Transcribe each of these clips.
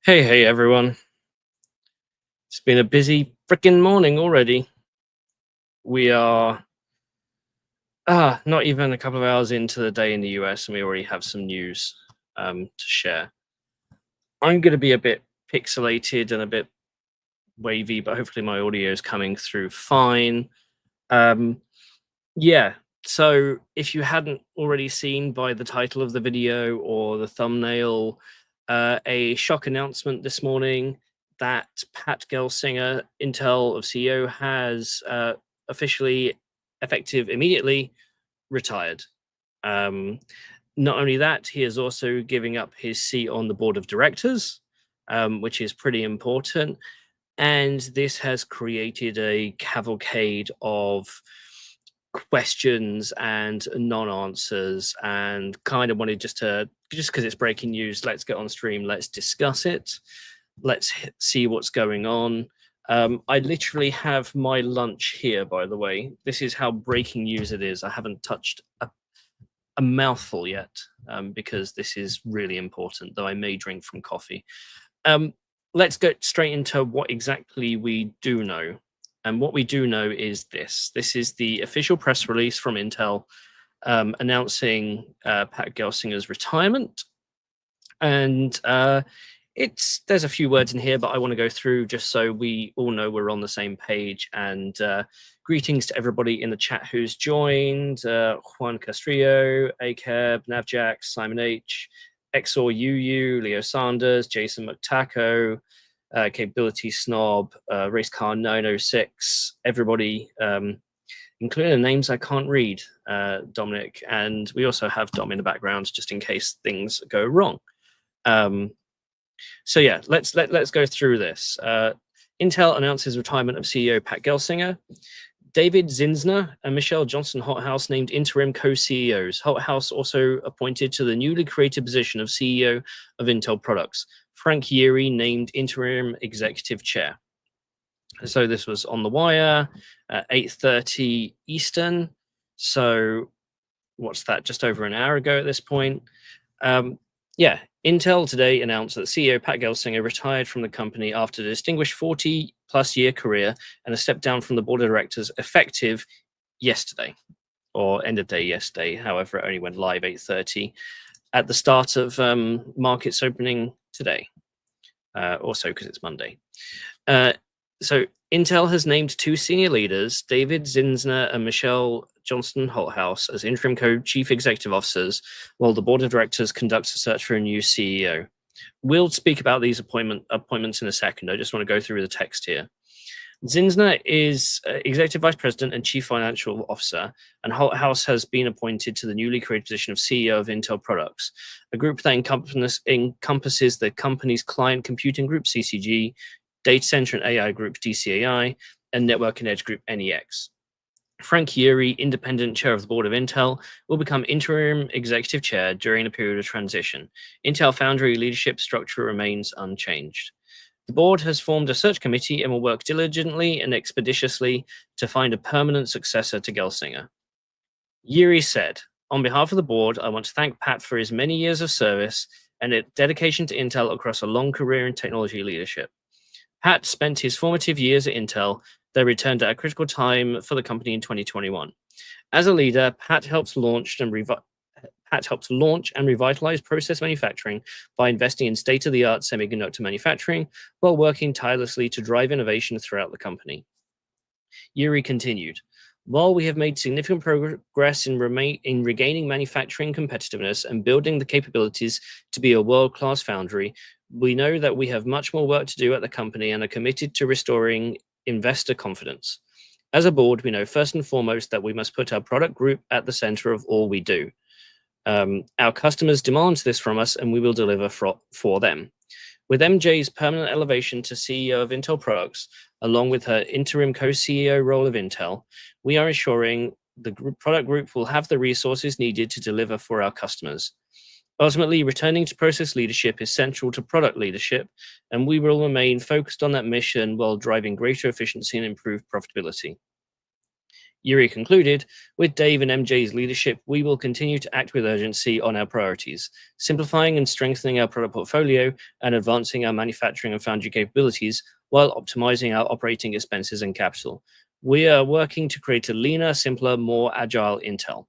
Hey, everyone. It's been a busy freaking morning already. We are not even a couple of hours into the day in the US, and we already have some news to share. I'm going to be a bit pixelated and a bit wavy, but hopefully my audio is coming through fine. Um, yeah, so if you hadn't already seen by the title of the video or the thumbnail, a shock announcement this morning that Pat Gelsinger, Intel of CEO, has officially, effective immediately, retired. Not only that, he is also giving up his seat on the board of directors, which is pretty important. And this has created a cavalcade of questions and non-answers, and kind of wanted just because it's breaking news, let's get on stream, let's discuss it, let's see what's going on. I literally have my lunch here, by the way. This is how breaking news it is. I haven't touched a mouthful yet, because this is really important, though I may drink from coffee. Let's get straight into what exactly we do know. And what we do know is this. This is the official press release from Intel announcing Pat Gelsinger's retirement. And there's a few words in here, but I want to go through just so we all know we're on the same page. And greetings to everybody in the chat who's joined. Juan Castrillo, Akeb, Navjax, Simon H., XOR UU, Leo Sanders, Jason McTaco, Capability Snob, Racecar 906, everybody, including the names I can't read, Dominic, and we also have Dom in the background just in case things go wrong. So yeah, let's go through this. Intel announces retirement of CEO Pat Gelsinger. David Zinsner and Michelle Johnston-Hothouse named interim co-CEOs. Hothouse also appointed to the newly created position of CEO of Intel Products. Frank Yeary named interim executive chair. So this was on the wire at 8:30 Eastern. So what's that? Just over an hour ago at this point. Yeah, Intel today announced that CEO Pat Gelsinger retired from the company after a distinguished 40-plus year career and a step down from the board of directors effective yesterday, or end of day yesterday. However, it only went live 8:30 at the start of markets opening today. Also because it's Monday. So Intel has named two senior leaders, David Zinsner and Michelle Johnston-Hothouse, as interim co-chief executive officers, while the board of directors conducts a search for a new CEO. We'll speak about these appointments in a second. I just want to go through the text here. Zinsner is executive vice president and chief financial officer, and Hothouse has been appointed to the newly created position of CEO of Intel Products, a group that encompasses the company's client computing group, CCG, data center and AI group, DCAI, and network and edge group, NEX. Frank Yeary, independent chair of the board of Intel, will become interim executive chair during a period of transition. Intel Foundry leadership structure remains unchanged. The board has formed a search committee and will work diligently and expeditiously to find a permanent successor to Gelsinger. Yeary said, "On behalf of the board, I want to thank Pat for his many years of service and dedication to Intel across a long career in technology leadership. Pat spent his formative years at Intel, then returned at a critical time for the company in 2021. As a leader, Pat helped launch and revitalize process manufacturing by investing in state-of-the-art semiconductor manufacturing while working tirelessly to drive innovation throughout the company." Yeary continued, "While we have made significant progress in regaining manufacturing competitiveness and building the capabilities to be a world-class foundry, we know that we have much more work to do at the company and are committed to restoring investor confidence. As a board, we know first and foremost that we must put our product group at the center of all we do. Our customers demand this from us, and we will deliver for them. With MJ's permanent elevation to CEO of Intel Products, along with her interim co-CEO role of Intel, we are ensuring the product group will have the resources needed to deliver for our customers. Ultimately, returning to process leadership is central to product leadership, and we will remain focused on that mission while driving greater efficiency and improved profitability." Yuri concluded, with Dave and MJ's leadership, we will continue to act with urgency on our priorities, simplifying and strengthening our product portfolio and advancing our manufacturing and foundry capabilities while optimizing our operating expenses and capital. We are working to create a leaner, simpler, more agile Intel.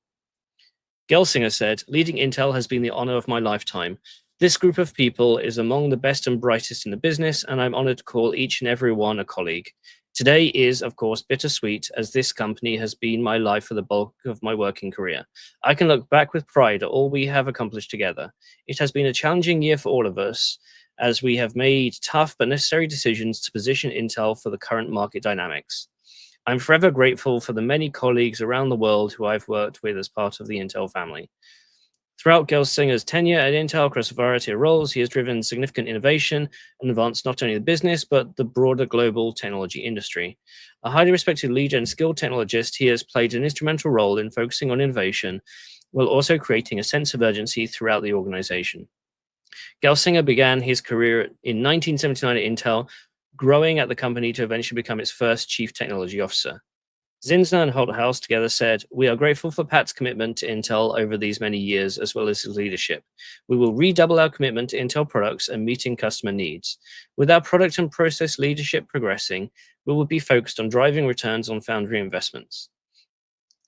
Gelsinger said, leading Intel has been the honor of my lifetime. This group of people is among the best and brightest in the business, and I'm honored to call each and every one a colleague. Today is, of course, bittersweet, as this company has been my life for the bulk of my working career. I can look back with pride at all we have accomplished together. It has been a challenging year for all of us, as we have made tough but necessary decisions to position Intel for the current market dynamics. I'm forever grateful for the many colleagues around the world who I've worked with as part of the Intel family. Throughout Gelsinger's tenure at Intel across a variety of roles, he has driven significant innovation and advanced not only the business, but the broader global technology industry. A highly respected leader and skilled technologist, he has played an instrumental role in focusing on innovation, while also creating a sense of urgency throughout the organization. Gelsinger began his career in 1979 at Intel, growing at the company to eventually become its first chief technology officer. Zinsner and Holthaus together said, we are grateful for Pat's commitment to Intel over these many years, as well as his leadership. We will redouble our commitment to Intel products and meeting customer needs. With our product and process leadership progressing, we will be focused on driving returns on foundry investments.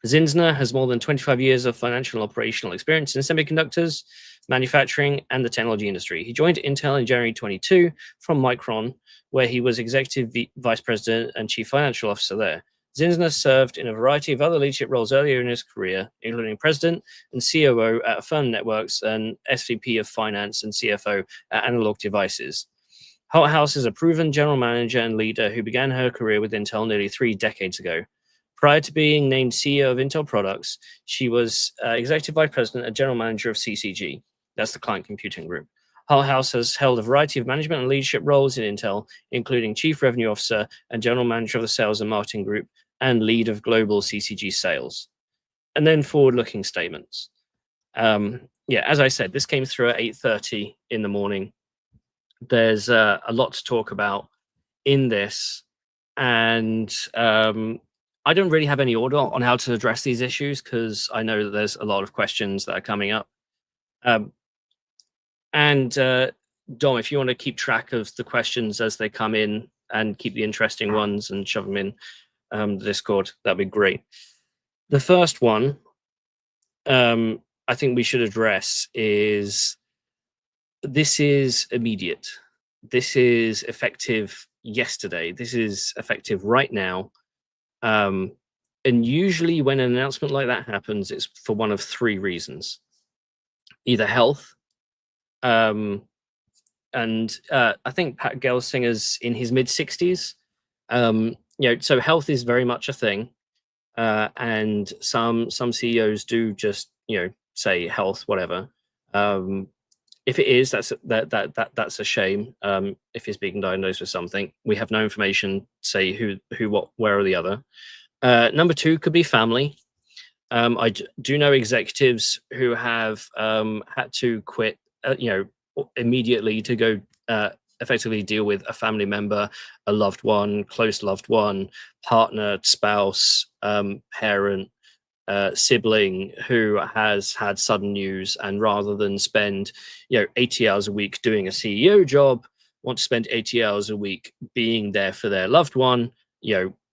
Zinsner has more than 25 years of financial and operational experience in semiconductors, manufacturing, and the technology industry. He joined Intel in January 22 from Micron, where he was Executive Vice President and Chief Financial Officer there. Zinsner served in a variety of other leadership roles earlier in his career, including President and COO at Firm Networks and SVP of Finance and CFO at Analog Devices. Holthaus is a proven general manager and leader who began her career with Intel nearly 3 decades ago. Prior to being named CEO of Intel Products, she was Executive Vice President and General Manager of CCG. That's the Client Computing Group. Holthaus has held a variety of management and leadership roles in Intel, including Chief Revenue Officer and General Manager of the Sales and Marketing Group, and lead of global CCG sales. And then forward-looking statements. As I said, this came through at 8:30 in the morning. There's a lot to talk about in this, and I don't really have any order on how to address these issues because I know that there's a lot of questions that are coming up. Dom, if you want to keep track of the questions as they come in and keep the interesting ones and shove them in the Discord, that'd be great. The first one I think we should address is this is immediate. This is effective yesterday. This is effective right now. And usually when an announcement like that happens, it's for one of 3 reasons. Either health, and I think Pat Gelsinger's in his mid-60s. So health is very much a thing, and some CEOs do just say health, whatever. If it is, that's a shame. If he's being diagnosed with something, we have no information say who, what, where, or the other. Number 2 could be family. I do know executives who have had to quit, immediately to go effectively deal with a family member, a loved one, close loved one, partner, spouse, parent, sibling who has had sudden news, and rather than spend 80 hours a week doing a CEO job, want to spend 80 hours a week being there for their loved one,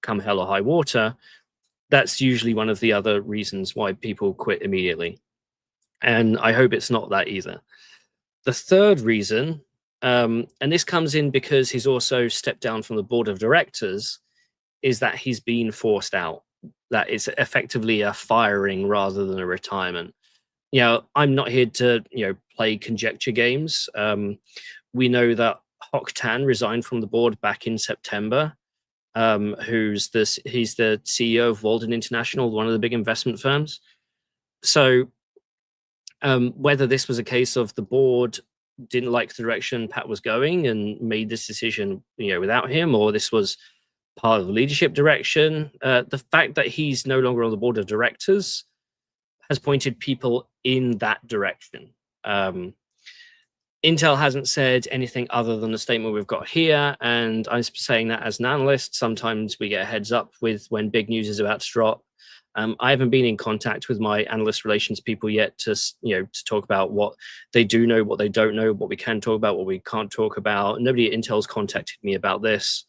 come hell or high water. That's usually one of the other reasons why people quit immediately. And I hope it's not that either. The third reason, and this comes in because he's also stepped down from the board of directors, is that he's been forced out. That it's effectively a firing rather than a retirement. I'm not here to play conjecture games. We know that Hock Tan resigned from the board back in September. He's the CEO of Walden International, one of the big investment firms. So whether this was a case of the board didn't like the direction Pat was going and made this decision without him, or this was part of the leadership direction, the fact that he's no longer on the board of directors has pointed people in that direction. Intel hasn't said anything other than the statement we've got here, and I'm saying that as an analyst. Sometimes we get a heads up with when big news is about to drop. I haven't been in contact with my analyst relations people yet to talk about what they do know, what they don't know, what we can talk about, what we can't talk about. Nobody at Intel's contacted me about this.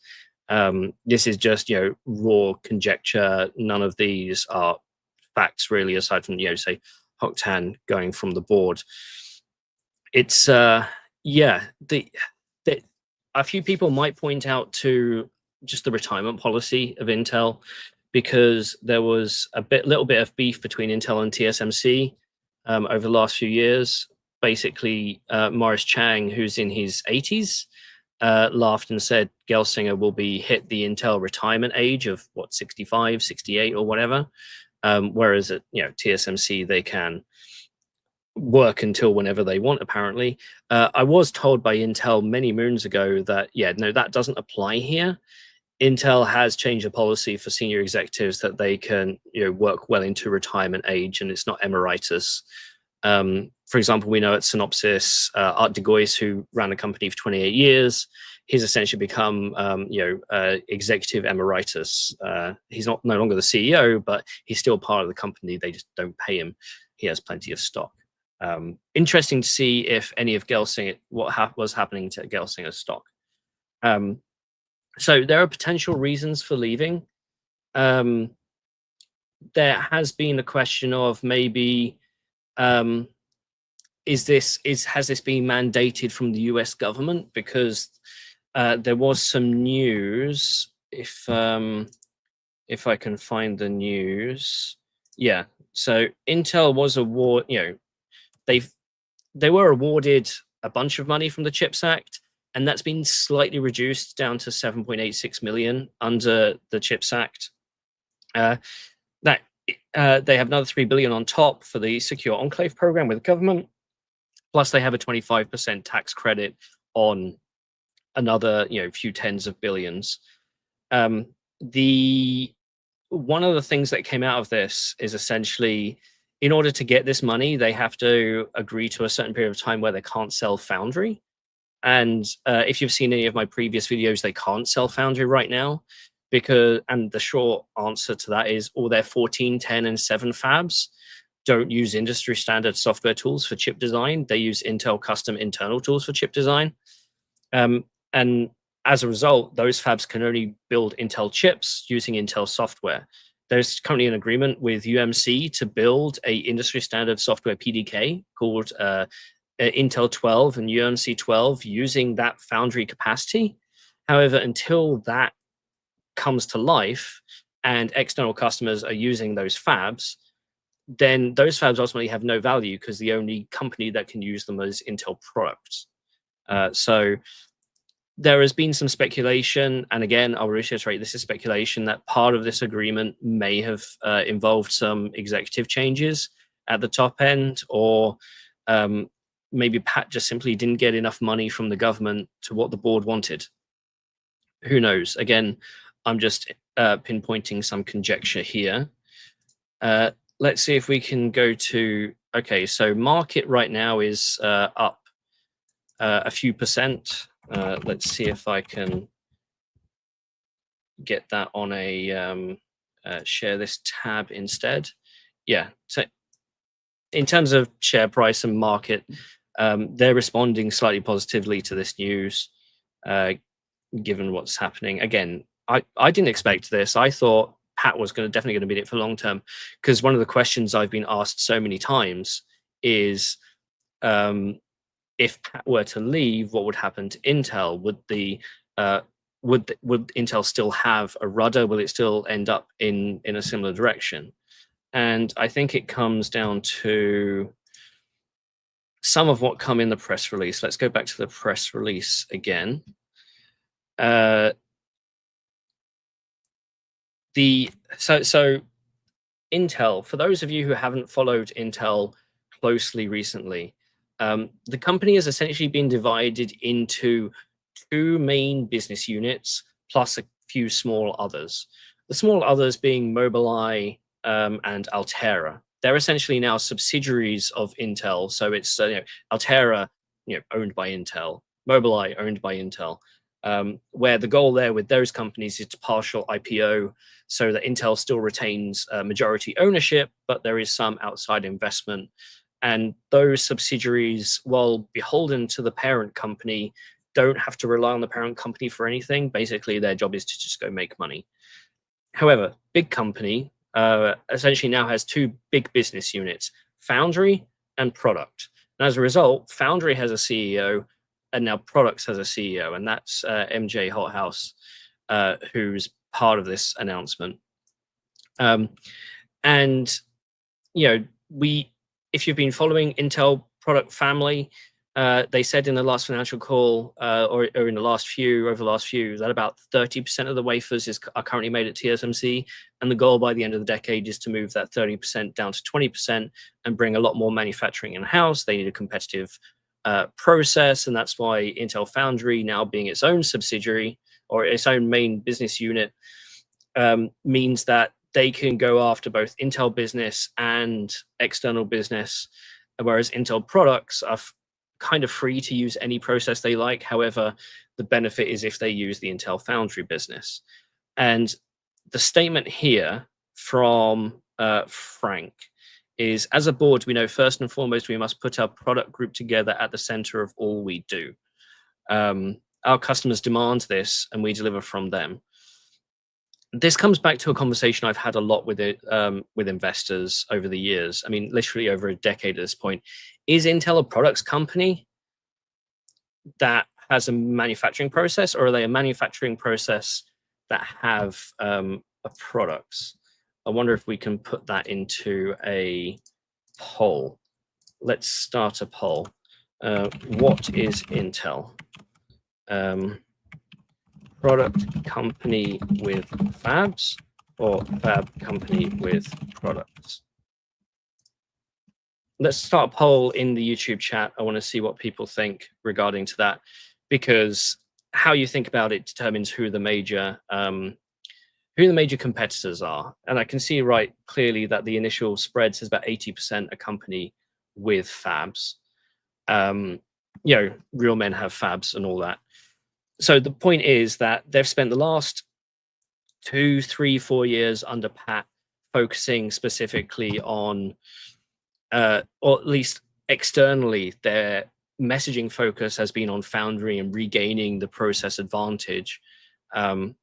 This is just raw conjecture. None of these are facts really, aside from say Hoktan going from the board. It's yeah, a few people might point out to just the retirement policy of Intel, because there was little bit of beef between Intel and TSMC over the last few years. Basically, Morris Chang, who's in his 80s, laughed and said Gelsinger will be hit the Intel retirement age of 65, 68 or whatever, whereas at TSMC they can work until whenever they want, apparently. I was told by Intel many moons ago that no, that doesn't apply here. Intel has changed the policy for senior executives that they can work well into retirement age, and it's not emeritus. For example, we know at Synopsys, Art de Gois, who ran a company for 28 years, he's essentially become executive emeritus. He's no longer the CEO, but he's still part of the company. They just don't pay him. He has plenty of stock. Interesting to see if any of Gelsinger, what was happening to Gelsinger's stock. So there are potential reasons for leaving. There has been a question of maybe has this been mandated from the US government? Because there was some news, if I can find the news. Yeah, so Intel was they were awarded a bunch of money from the CHIPS Act, and that's been slightly reduced down to 7.86 million under the CHIPS Act. They have another 3 billion on top for the Secure Enclave program with the government. Plus, they have a 25% tax credit on another, few tens of billions. One of the things that came out of this is essentially, in order to get this money, they have to agree to a certain period of time where they can't sell foundry. And if you've seen any of my previous videos, they can't sell foundry right now, and the short answer to that is all their 14, 10, and 7 fabs don't use industry standard software tools for chip design. They use Intel custom internal tools for chip design. And as a result, those fabs can only build Intel chips using Intel software. There's currently an agreement with UMC to build a industry standard software PDK called Intel 12 and UMC 12 using that foundry capacity. However, until that comes to life and external customers are using those fabs, then those fabs ultimately have no value because the only company that can use them is Intel products. So there has been some speculation, and again, I'll reiterate, this is speculation, that part of this agreement may have involved some executive changes at the top end, or maybe Pat just simply didn't get enough money from the government to what the board wanted. Who knows? Again, I'm just pinpointing some conjecture here. Let's see if we can go to, okay, so market right now is up a few percent. Let's see if I can get that on a share this tab instead. Yeah, so in terms of share price and market, they're responding slightly positively to this news, given what's happening. Again, I didn't expect this. I thought Pat was definitely going to be in it for long term, because one of the questions I've been asked so many times is, if Pat were to leave, what would happen to Intel? Would Intel still have a rudder? Will it still end up in a similar direction? And I think it comes down to some of what come in the press release. Let's go back to the press release again. So Intel, for those of you who haven't followed Intel closely recently, the company has essentially been divided into 2 main business units plus a few small others. The small others being Mobileye and Altera. They're essentially now subsidiaries of Intel. So it's Altera, owned by Intel, Mobileye owned by Intel. where the goal there with those companies is to partial IPO so that Intel still retains majority ownership, but there is some outside investment. And those subsidiaries, while beholden to the parent company, don't have to rely on the parent company for anything. Basically, their job is to just go make money. However, big company essentially now has two big business units, foundry and product. And as a result, foundry has a CEO and now products has a CEO, and that's MJ Hothouse, who's part of this announcement. And if you've been following Intel product family, they said in the last financial call, or in the last few, that about 30% of the wafers are currently made at TSMC, and the goal by the end of the decade is to move that 30% down to 20% and bring a lot more manufacturing in-house. They need a competitive process, and that's why Intel Foundry, now being its own subsidiary or its own main business unit, means that they can go after both Intel business and external business, whereas Intel products are kind of free to use any process they like. However, the benefit is if they use the Intel Foundry business. And the statement here from Frank is, as a board, we know first and foremost we must put our product group together at the center of all we do. Our customers demand this, and we deliver from them. This comes back to a conversation I've had a lot with investors over the years. I mean, literally over a decade at this point. Is Intel a products company that has a manufacturing process, or are they a manufacturing process that have a products? I wonder if we can put that into a poll. Let's start a poll. What is Intel? Product company with fabs or fab company with products? Let's start a poll in the YouTube chat. I want to see what people think regarding to that, because how you think about it determines who the major competitors are. And I can see right clearly that the initial spread says about 80% a company with fabs. Real men have fabs and all that. So the point is that they've spent the last 2, 3, 4 years under Pat focusing specifically on, or at least externally, their messaging focus has been on foundry and regaining the process advantage. And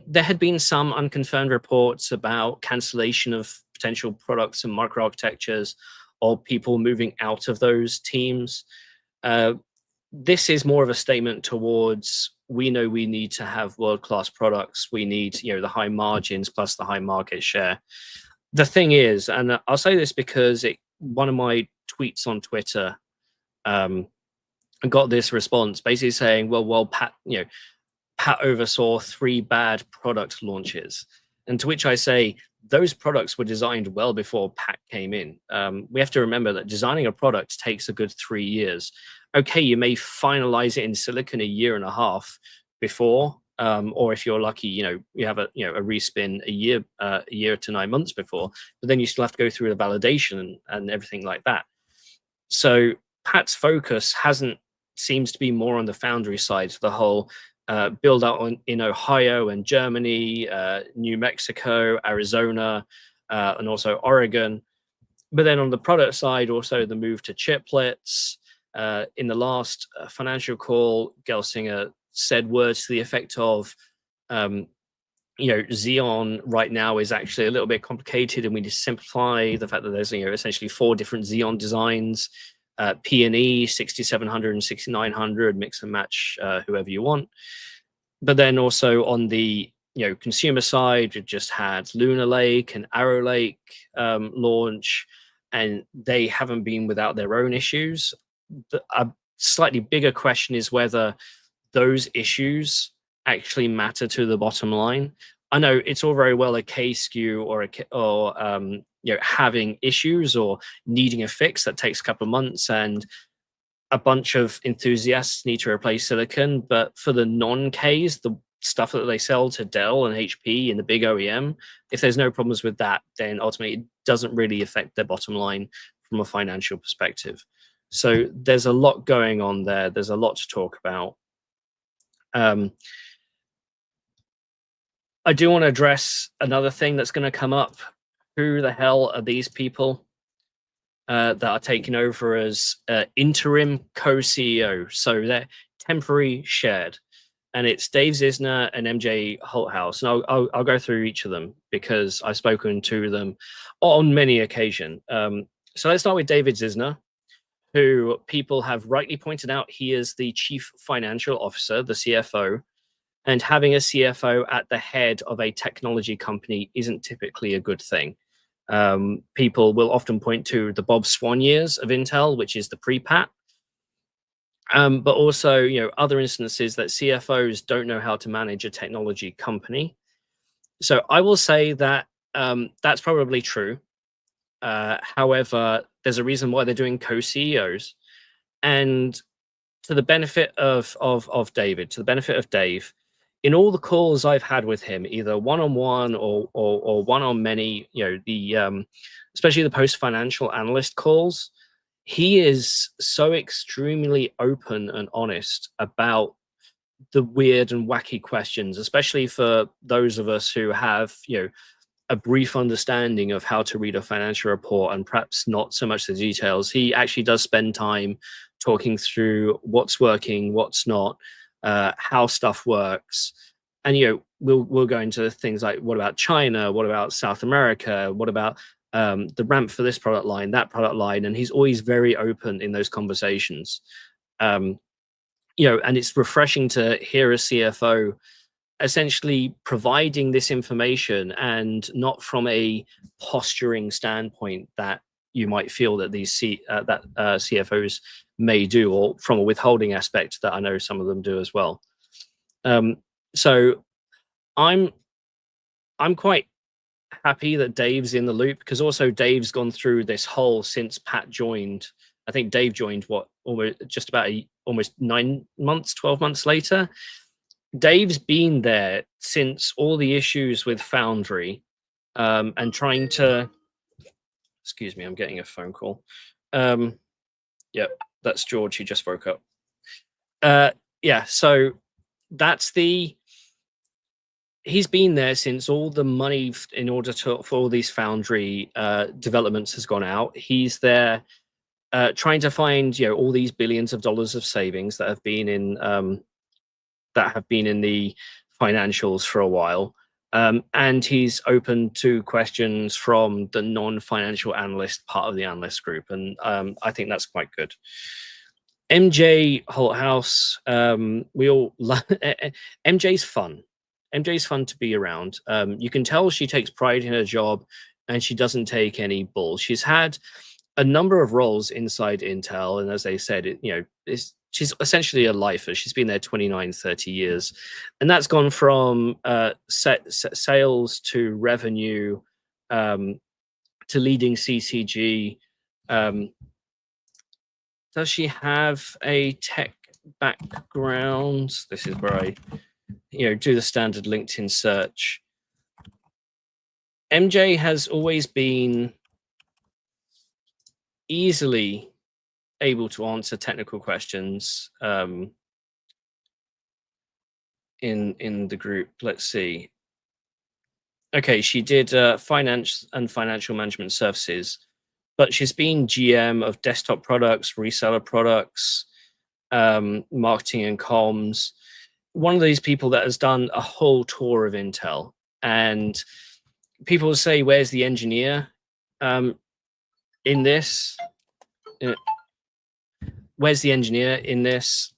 there had been some unconfirmed reports about cancellation of potential products and microarchitectures, or people moving out of those teams. This is more of a statement towards, we know we need to have world-class products. We need, the high margins plus the high market share. The thing is, and I'll say this because one of my tweets on Twitter got this response, basically saying, well, Pat oversaw 3 bad product launches. And to which I say, those products were designed well before Pat came in. We have to remember that designing a product takes a good 3 years. Okay, you may finalize it in silicon a year and a half before, or if you're lucky, you have a respin a year to 9 months before, but then you still have to go through the validation and everything like that. So Pat's focus seems to be more on the foundry side, the whole build out in Ohio and Germany, New Mexico, Arizona, and also Oregon. But then on the product side, also the move to chiplets. In the last financial call, Gelsinger said words to the effect of, Xeon right now is actually a little bit complicated, and we need to simplify the fact that there's essentially 4 different Xeon designs, P&E, 6700 and 6900, mix and match whoever you want. But then also on the consumer side, we just had Lunar Lake and Arrow Lake launch, and they haven't been without their own issues. A slightly bigger question is whether those issues actually matter to the bottom line. I know it's all very well a K-SKU or having issues or needing a fix that takes a couple of months, and a bunch of enthusiasts need to replace silicon. But for the non-Ks, the stuff that they sell to Dell and HP and the big OEM, if there's no problems with that, then ultimately it doesn't really affect their bottom line from a financial perspective. So there's a lot going on there. There's a lot to talk about. I do want to address another thing that's going to come up. Who the hell are these people that are taking over as interim co-CEO? So they're temporary shared. And it's Dave Zisner and MJ Holthouse. And I'll go through each of them because I've spoken to them on many occasions. So let's start with David Zisner, who people have rightly pointed out he is the chief financial officer, the CFO. And having a CFO at the head of a technology company isn't typically a good thing. People will often point to the Bob Swan years of Intel, which is the pre-pat. But also, other instances that CFOs don't know how to manage a technology company. So I will say that that's probably true. However, there's a reason why they're doing co-CEOs, and to the benefit of David, to the benefit of Dave, in all the calls I've had with him, either one-on-one or one-on-many, especially the post-financial analyst calls, he is so extremely open and honest about the weird and wacky questions, especially for those of us who have, a brief understanding of how to read a financial report and perhaps not so much the details. He actually does spend time talking through what's working, what's not, how stuff works. And, we'll go into things like, what about China? What about South America? What about the ramp for this product line, that product line? And he's always very open in those conversations. And it's refreshing to hear a CFO essentially providing this information, and not from a posturing standpoint that you might feel that these CFOs may do, or from a withholding aspect that I know some of them do as well. So I'm quite happy that Dave's in the loop, because also Dave's gone through this whole, since Pat joined. I think Dave joined almost 9 months, 12 months later. Dave's been there since all the issues with Foundry, and trying to, excuse me, I'm getting a phone call. Yeah, that's George. He just broke up. Yeah, so he's been there since all the money in order for all these Foundry developments has gone out. He's there trying to find, all these billions of dollars of savings that have been in the financials for a while. And he's open to questions from the non-financial analyst part of the analyst group. And I think that's quite good. MJ Holthouse, MJ's fun. MJ's fun to be around. You can tell she takes pride in her job, and she doesn't take any bull. She's had a number of roles inside Intel, and as they said, she's essentially a lifer. She's been there 29, 30 years. And that's gone from sales to revenue, to leading CCG. Does she have a tech background? This is where I, do the standard LinkedIn search. MJ has always been easily able to answer technical questions in the group. Let's see. Okay, she did finance and financial management services, but she's been GM of desktop products, reseller products, marketing and comms. One of these people that has done a whole tour of Intel. And people will say, where's the engineer in this? Where's the engineer in this?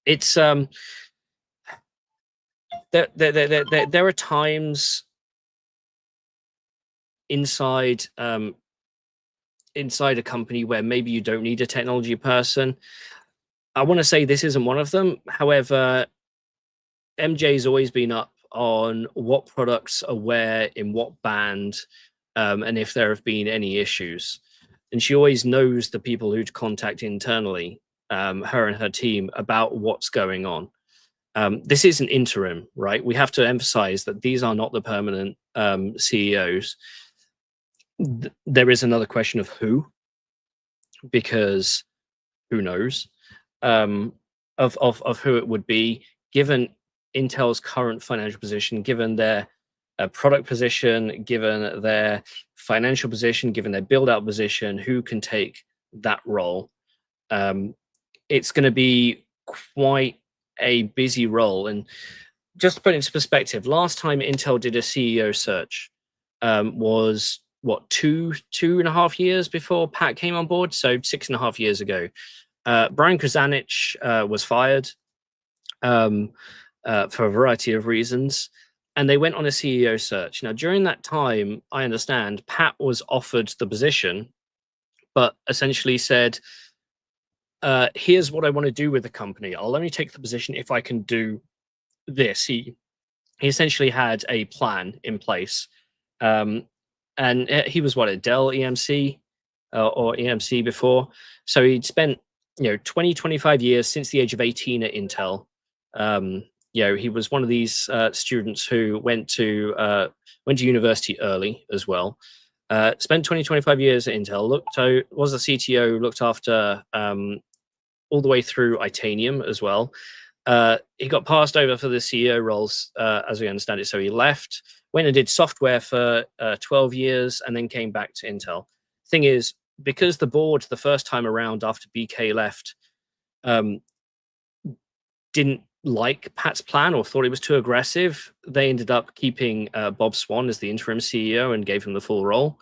It's there are times inside a company where maybe you don't need a technology person. I want to say this isn't one of them. However, MJ's always been up on what products are where, in what band, and if there have been any issues. And she always knows the people who to contact internally, her and her team, about what's going on. This is an interim, right? We have to emphasize that these are not the permanent CEOs. There is another question of who, because who knows? of who it would be, given Intel's current financial position, given their product position, given their financial position, given their build out position, who can take that role. It's going to be quite a busy role. And just to put it into perspective, last time Intel did a CEO search was what, two and a half years before Pat came on board, so 6.5 years ago. Brian Krzanich was fired for a variety of reasons, and they went on a CEO search. Now, during that time, I understand Pat was offered the position, but essentially said, here's what I want to do with the company. I'll only take the position if I can do this. He essentially had a plan in place. And he was what, at Dell EMC or EMC before. So he'd spent 20-25 years since the age of 18 at Intel. He was one of these students who went to university early as well. Spent 20-25 years at Intel. Was the CTO, looked after all the way through Itanium as well. He got passed over for the CEO roles, as we understand it. So he left, went and did software for 12 years, and then came back to Intel. Thing is, because the board the first time around after BK left didn't like Pat's plan or thought it was too aggressive, they ended up keeping Bob Swan as the interim CEO and gave him the full role.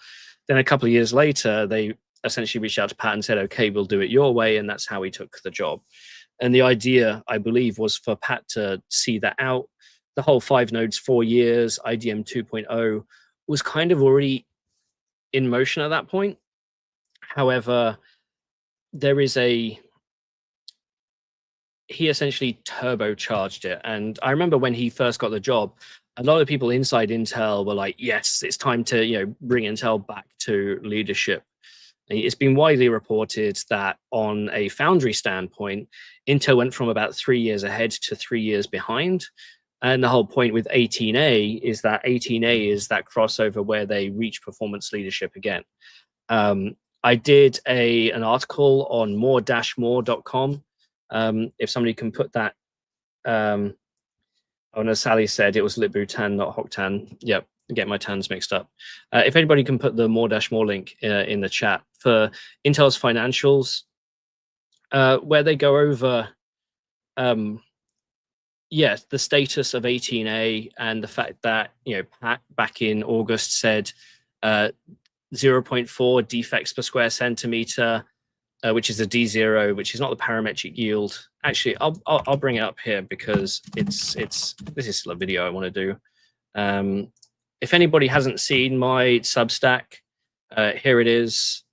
Then a couple of years later, they essentially reached out to Pat and said, okay, we'll do it your way. And that's how he took the job. And the idea, I believe, was for Pat to see that out. The whole 5 nodes, 4 years, IDM 2.0 was kind of already in motion at that point. However, he essentially turbocharged it. And I remember when he first got the job, a lot of people inside Intel were like, yes, it's time to bring Intel back to leadership. And it's been widely reported that on a foundry standpoint, Intel went from about 3 years ahead to 3 years behind. And the whole point with 18A is that 18A is that crossover where they reach performance leadership again. I did an article on more-more.com. If somebody can put that, oh no, Sally said it was Litbutan, not Hoktan. Yep, get my tans mixed up. If anybody can put the more-more link in the chat for Intel's financials, where they go over, the status of 18A and the fact that Pat back in August said 0.4 defects per square centimeter, which is a D0, which is not the parametric yield. Actually, I'll bring it up here because this is still a video I want to do. If anybody hasn't seen my Substack, here it is.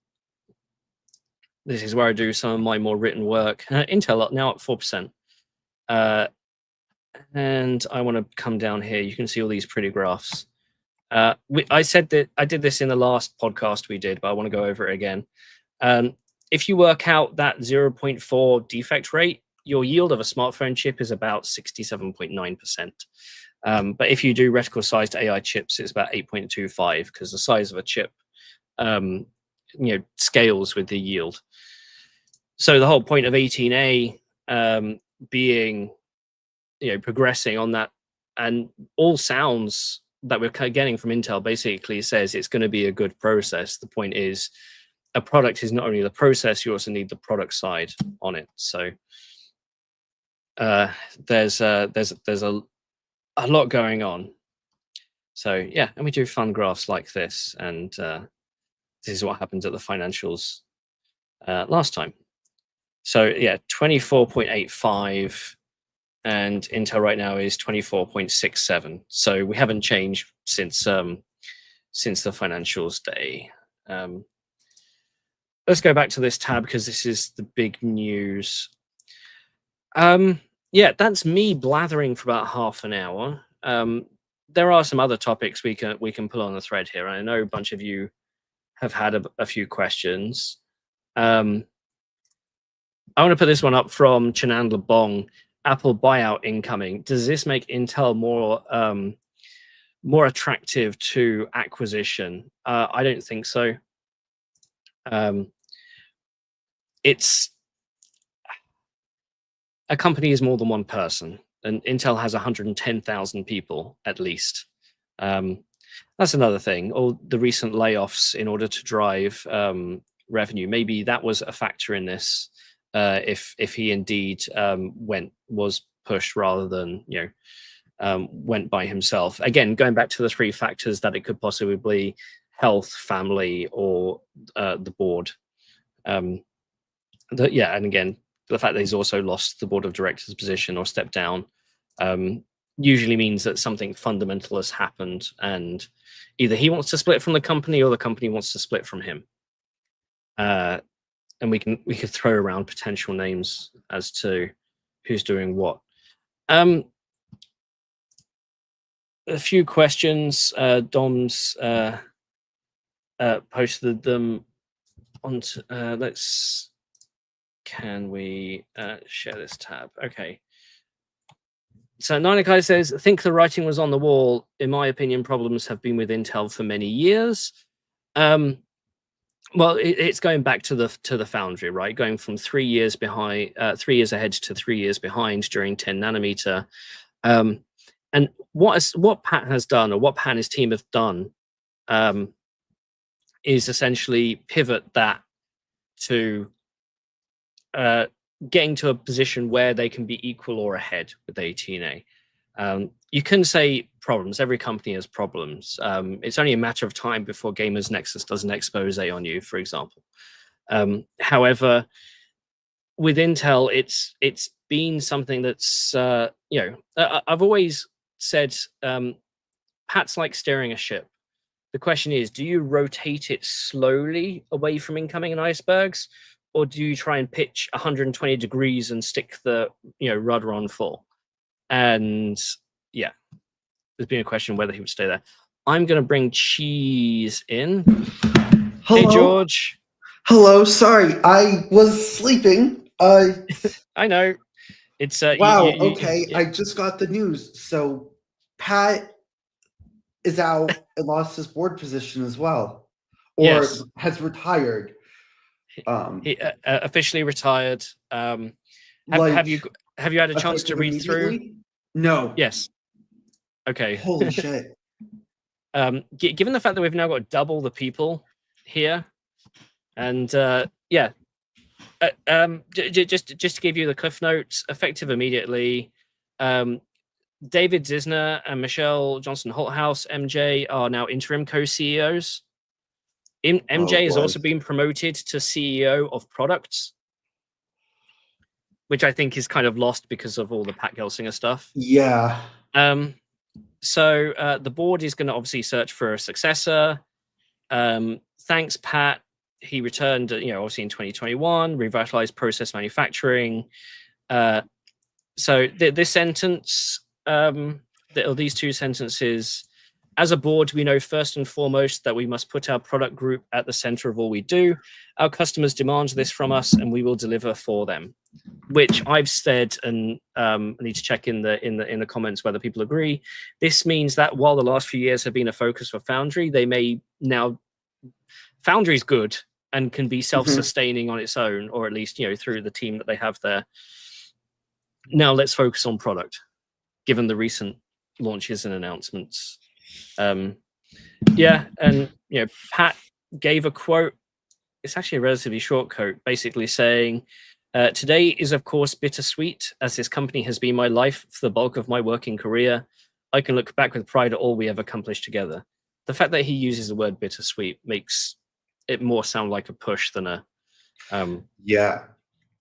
This is where I do some of my more written work. Intel now at 4%. And I want to come down here. You can see all these pretty graphs. I said that I did this in the last podcast we did, but I want to go over it again. If you work out that 0.4 defect rate, your yield of a smartphone chip is about 67.9%. But if you do reticle-sized AI chips, it's about 8.25 because the size of a chip, scales with the yield. So the whole point of 18A being, progressing on that, and all sounds that we're getting from Intel basically says it's going to be a good process. The point is, a product is not only the process, you also need the product side on it. So there's a lot going on. So yeah, and we do fun graphs like this, and this is what happened at the financials last time. So yeah, 24.85, and Intel right now is 24.67. So we haven't changed since the financials day. Let's go back to this tab because this is the big news. Yeah, that's me blathering for about half an hour. There are some other topics we can pull on the thread here. I know a bunch of you have had a few questions. I want to put this one up from Chenandla Bong. Apple buyout incoming. Does this make Intel more attractive to acquisition? I don't think so. It's a company is more than one person, and Intel has 110,000 people at least. That's another thing. Or the recent layoffs in order to drive revenue. Maybe that was a factor in this. If he indeed was pushed rather than went by himself. Again, going back to the three factors that it could possibly be: health, family, or the board. And again, the fact that he's also lost the board of directors position or stepped down usually means that something fundamental has happened, and either he wants to split from the company or the company wants to split from him. And we could throw around potential names as to who's doing what. A few questions. Dom's posted them onto. Can we share this tab? Okay. So Nanakai says, I think the writing was on the wall. In my opinion, problems have been with Intel for many years. Well, it's going back to the foundry, right? Going from 3 years behind, 3 years ahead to 3 years behind during 10 nanometer. And what Pat has done, or what Pat and his team have done, is essentially pivot that to getting to a position where they can be equal or ahead with 18A. You can say problems. Every company has problems. It's only a matter of time before Gamers Nexus does an expose on you, for example. However, with Intel, it's been something that's I've always said Pat's like steering a ship. The question is, do you rotate it slowly away from incoming icebergs, or do you try and pitch 120 degrees and stick the rudder on full? And yeah, there's been a question whether he would stay there. I'm going to bring Cheese in. Hello. Hey, George. Hello. Sorry, I was sleeping. I know. It's wow. Okay, I just got the news. So Pat is out and lost his board position as well, or has retired. He officially retired. Have you had a chance to read through? No. Yes. Okay. Holy shit. Given the fact that we've now got double the people here, and just to give you the cliff notes, effective immediately, David Zisner and Michelle Johnson Holthouse, MJ, are now interim co-CEOs. MJ has also been promoted to CEO of products, which I think is kind of lost because of all the Pat Gelsinger stuff. Yeah. So the board is going to obviously search for a successor. Thanks, Pat. He returned, obviously in 2021, revitalized process manufacturing. So this sentence, these two sentences, as a board, we know first and foremost that we must put our product group at the center of all we do. Our customers demand this from us, and we will deliver for them. Which I've said, and I need to check in the comments whether people agree. This means that while the last few years have been a focus for Foundry, they may now. Foundry's good and can be self-sustaining on its own, or at least through the team that they have there. Now let's focus on product, given the recent launches and announcements. And Pat gave a quote. It's actually a relatively short quote, basically saying, today is of course bittersweet, as this company has been my life for the bulk of my working career. I can look back with pride at all we have accomplished together. The fact that he uses the word bittersweet makes it more sound like a push than a yeah.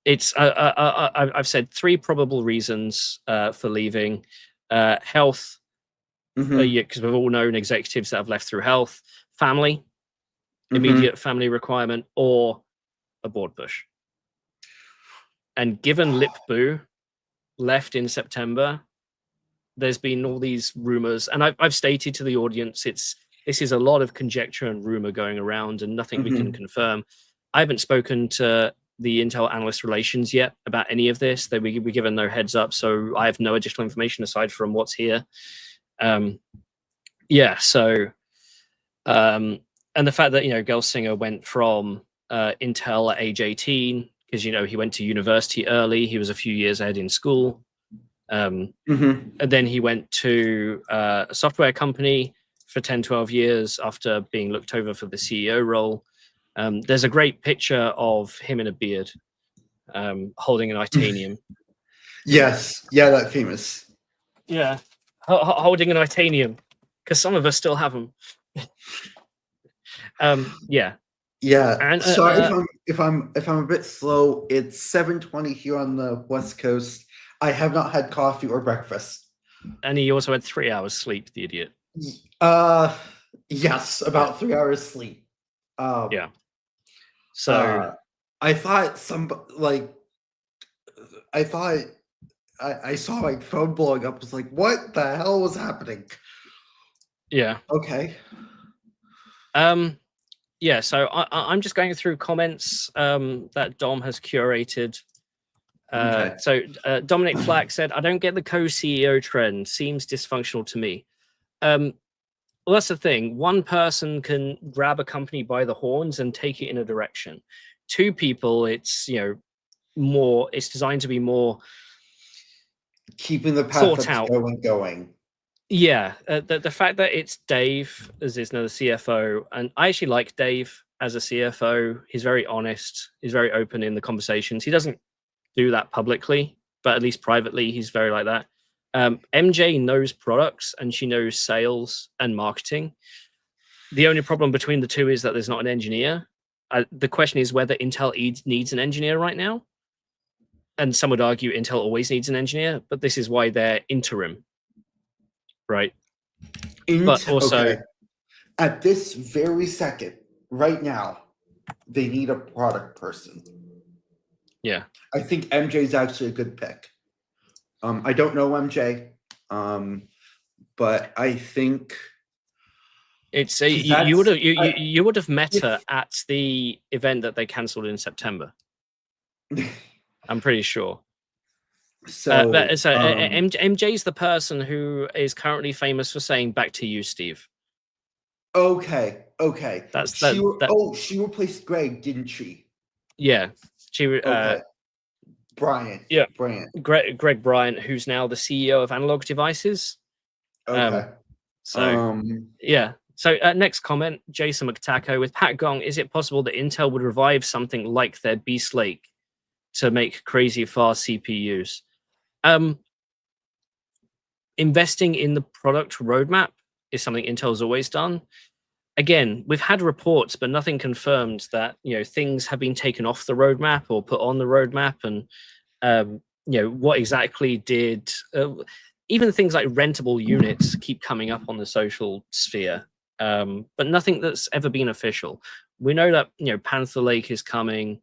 It's I've said 3 probable reasons for leaving: health, because we've all known executives that have left through health; family, immediate family requirement, or a board push. And given Lip-Bu left in September, there's been all these rumors, and I've stated to the audience, this is a lot of conjecture and rumor going around, and nothing we can confirm. I haven't spoken to the Intel analyst relations yet about any of this. They were given no heads up, so I have no additional information aside from what's here. And the fact that Gelsinger went from Intel at age 18, because he went to university early. He was a few years ahead in school. And then he went to a software company for 10, 12 years after being looked over for the CEO role. There's a great picture of him in a beard holding an Itanium. Yes. Yeah, that famous. Yeah. Holding an Itanium, because some of us still have them. Yeah. Yeah. And sorry if I'm a bit slow. It's 7:20 here on the West Coast. I have not had coffee or breakfast. And he also had 3 hours sleep, the idiot. Yes, about 3 hours sleep. Yeah. So I thought I saw my phone blowing up. I was like, what the hell was happening? Yeah. Okay. Yeah, so I'm just going through comments that Dom has curated. Okay. So Dominic Flack said, I don't get the co-CEO trend. Seems dysfunctional to me. Well, that's the thing. One person can grab a company by the horns and take it in a direction. Two people, it's it's designed to be more keeping the path thought out. Going. Yeah, the fact that it's Dave as is now the CFO, and I actually like Dave as a CFO. He's very honest. He's very open in the conversations. He doesn't do that publicly, but at least privately, he's very like that. MJ knows products and she knows sales and marketing. The only problem between the two is that there's not an engineer. The question is whether Intel needs an engineer right now. And some would argue Intel always needs an engineer, but this is why they're interim, right? But also, at this very second, right now, they need a product person. Yeah. I think MJ is actually a good pick. I don't know MJ, but I think it's you would have met her at the event that they cancelled in September. I'm pretty sure. So MJ's the person who is currently famous for saying "back to you, Steve." Okay. She replaced Greg, didn't she? Yeah, she. Bryant. Yeah, Bryant. Greg Bryant, who's now the CEO of Analog Devices. Okay. Yeah. So next comment, Jason McTaco with Pat Gong. Is it possible that Intel would revive something like their Beast Lake to make crazy fast CPUs? Investing in the product roadmap is something Intel's always done. Again, we've had reports, but nothing confirmed that things have been taken off the roadmap or put on the roadmap, and what exactly did. Even things like rentable units keep coming up on the social sphere, but nothing that's ever been official. We know that Panther Lake is coming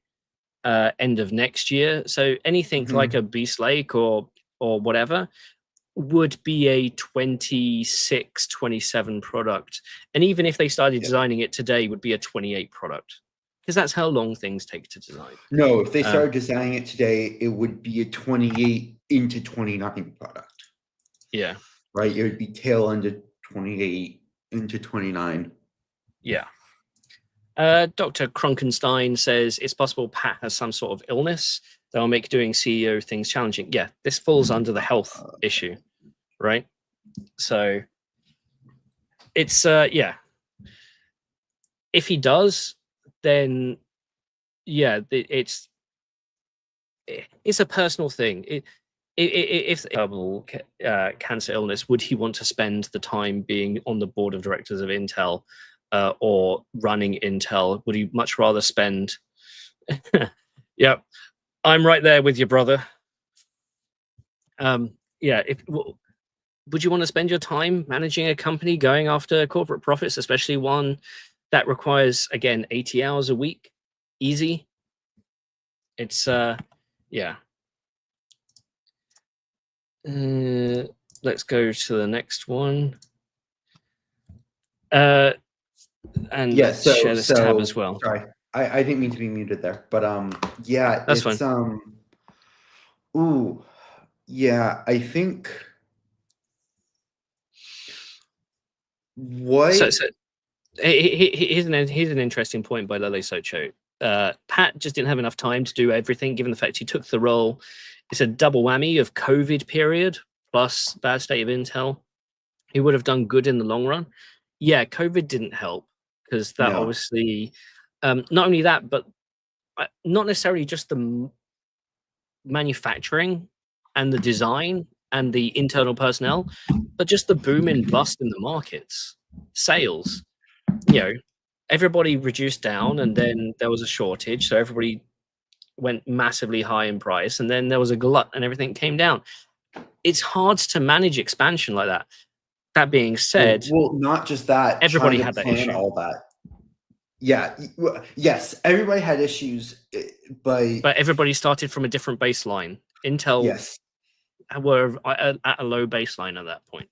end of next year, so anything like a Beast Lake or whatever would be a 26, 27 product. And even if they started designing it today, would be a 28 product, because that's how long things take to design. No, if they started designing it today, it would be a 28 into 29 product. Yeah. Right? It would be tail end of 28 into 29. Yeah. Dr. Kronkenstein says it's possible Pat has some sort of illness that will make doing CEO things challenging. Yeah, this falls under the health issue, right? So it's if he does, then it's a personal thing. If terrible cancer illness, would he want to spend the time being on the board of directors of Intel or running Intel? Would he much rather spend? Yeah, I'm right there with your brother. Would you want to spend your time managing a company, going after corporate profits, especially one that requires, again, 80 hours a week? Easy. It's let's go to the next one. And let's share this tab as well. Sorry, I didn't mean to be muted there, but that's fine. I think what here's an interesting point by Lele Socho. Pat just didn't have enough time to do everything, given the fact he took the role. It's a double whammy of COVID period plus bad state of Intel. He would have done good in the long run. Yeah, COVID didn't help because that obviously, not only that, but not necessarily just the manufacturing and the design and the internal personnel, but just the boom and bust in the markets, sales. You know, everybody reduced down, and then there was a shortage, so everybody went massively high in price, and then there was a glut, and everything came down. It's hard to manage expansion like that. That being said, well, not just that. Everybody had that issue. All that. Yeah. Yes, everybody had issues, but everybody started from a different baseline. Intel were at a low baseline at that point.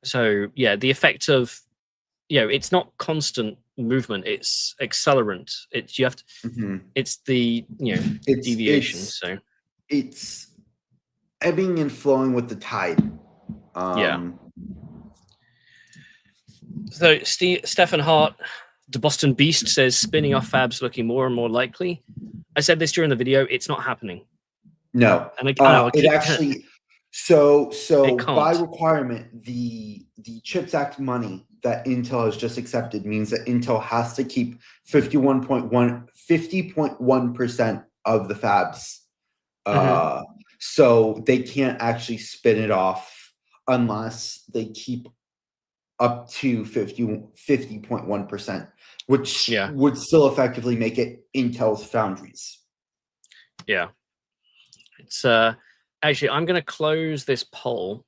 So yeah, the effect of it's not constant movement; it's accelerant. It's you have to. It's the deviation. So it's ebbing and flowing with the tide. So Stefan Hart, the Boston Beast, says spinning off fabs looking more and more likely. I said this during the video. It's not happening. No, and it actually. So by requirement, the CHIPS Act money that Intel has just accepted means that Intel has to keep 50.1% of the fabs. So they can't actually spin it off unless they keep up to 50.1%, which would still effectively make it Intel's foundries. Yeah. It's actually, I'm going to close this poll.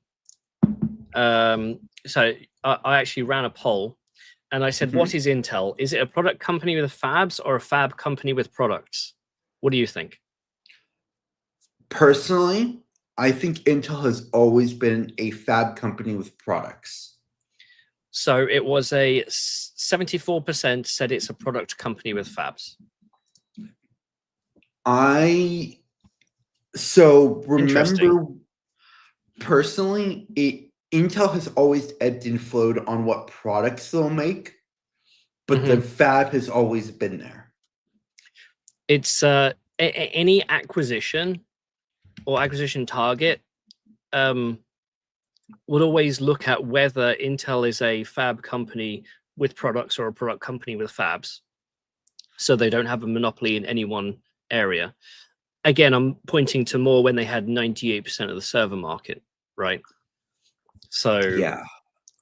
So I actually ran a poll, and I said, what is Intel? Is it a product company with fabs or a fab company with products? What do you think? Personally, I think Intel has always been a fab company with products. So it was a 74% said it's a product company with fabs. So remember, personally, Intel has always ebbed and flowed on what products they'll make, but the fab has always been there. It's any acquisition or acquisition target would always look at whether Intel is a fab company with products or a product company with fabs, so they don't have a monopoly in any one area. Again, I'm pointing to more when they had 98% of the server market, right? So yeah,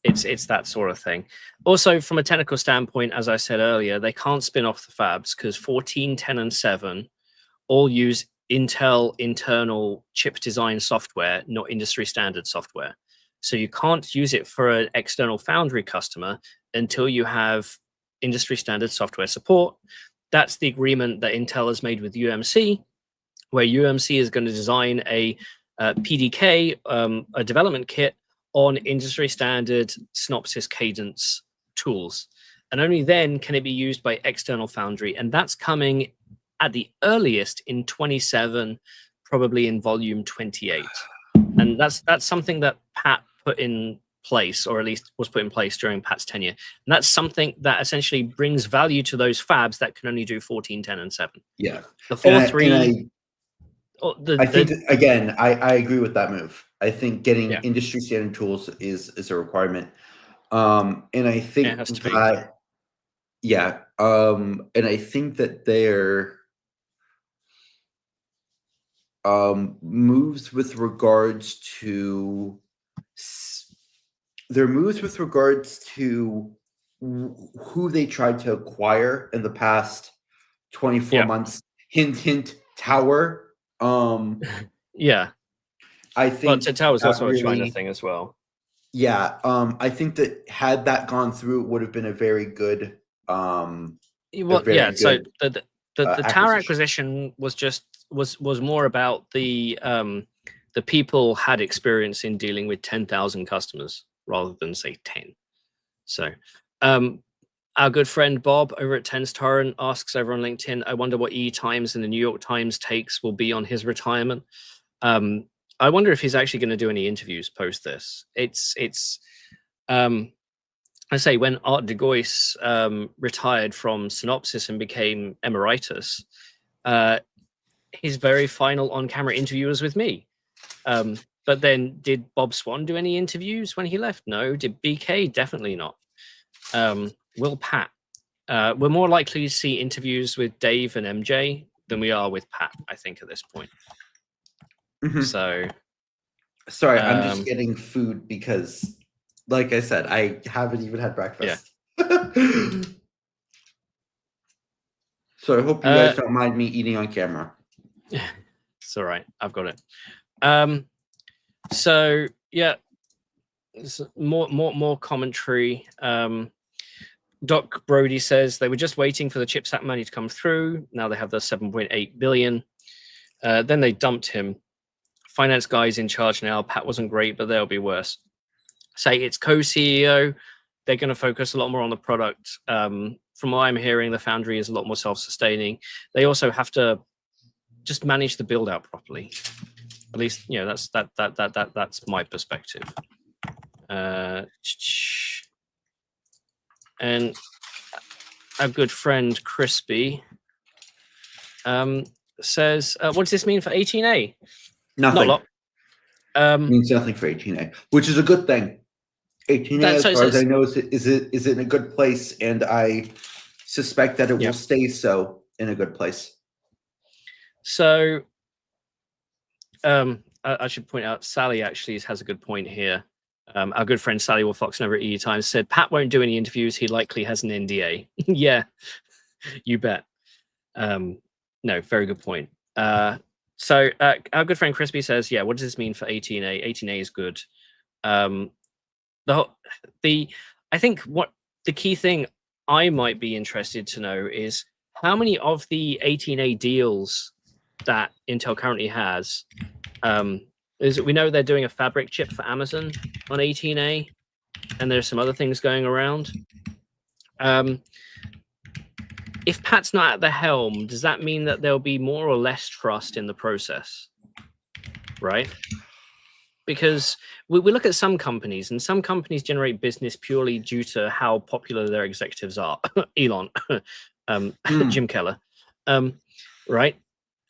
it's that sort of thing. Also, from a technical standpoint, as I said earlier, they can't spin off the fabs because 14, 10, and 7 all use Intel internal chip design software, not industry standard software. So you can't use it for an external foundry customer until you have industry standard software support. That's the agreement that Intel has made with UMC, where UMC is going to design a PDK, a development kit on industry standard Synopsys Cadence tools. And only then can it be used by external foundry. And that's coming at the earliest in 27, probably in volume 28. And that's something that Pat put in place, or at least was put in place during Pat's tenure. And that's something that essentially brings value to those fabs that can only do 14, 10, and 7. Yeah. The 4-3. I think again, I agree with that move. I think getting industry standard tools is a requirement. And I think and I think that their moves with regards to who they tried to acquire in the past 24 months. Hint, hint, Tower. I think Tower is also a China thing as well. Yeah, I think that had that gone through, it would have been a very good. So the Tower acquisition was more about the people had experience in dealing with 10,000 customers rather than say 10. So our good friend Bob over at Tens Torrent asks over on LinkedIn, I wonder what E-Times and the New York Times takes will be on his retirement. I wonder if he's actually going to do any interviews post this. I say when Art de Gois retired from Synopsys and became emeritus, his very final on-camera interview was with me. But then, did Bob Swan do any interviews when he left? No. Did BK? Definitely not. Will Pat? We're more likely to see interviews with Dave and MJ than we are with Pat, I think, at this point. So, sorry, I'm just getting food because, like I said, I haven't even had breakfast. Yeah. So I hope you guys don't mind me eating on camera. It's all right. I've got it. So yeah, more commentary. Doc Brody says they were just waiting for the chipset money to come through. Now they have the 7.8 billion. Then they dumped him. Finance guy's in charge now. Pat wasn't great, but they'll be worse. Say it's co-CEO. They're going to focus a lot more on the product. From what I'm hearing, the foundry is a lot more self-sustaining. They also have to just manage the build out properly. At least, you know, that's my perspective. And our good friend Crispy says, "What does this mean for 18A?" Nothing. Not a lot. Means nothing for 18A, which is a good thing. 18A, as far as I know, is in a good place, and I suspect that it will stay so in a good place. So, I should point out, Sally actually has a good point here. Our good friend Sally Wilfoxon over at EU Times said, Pat won't do any interviews. He likely has an NDA. Yeah, you bet. No, very good point. So our good friend Crispy says, yeah, what does this mean for 18A? 18A is good. I think what the key thing I might be interested to know is how many of the 18A deals that Intel currently has, is we know they're doing a fabric chip for Amazon on 18A, and there's some other things going around. If Pat's not at the helm, does that mean that there'll be more or less trust in the process? Right? Because we look at some companies, and some companies generate business purely due to how popular their executives are. Elon, Jim Keller, right?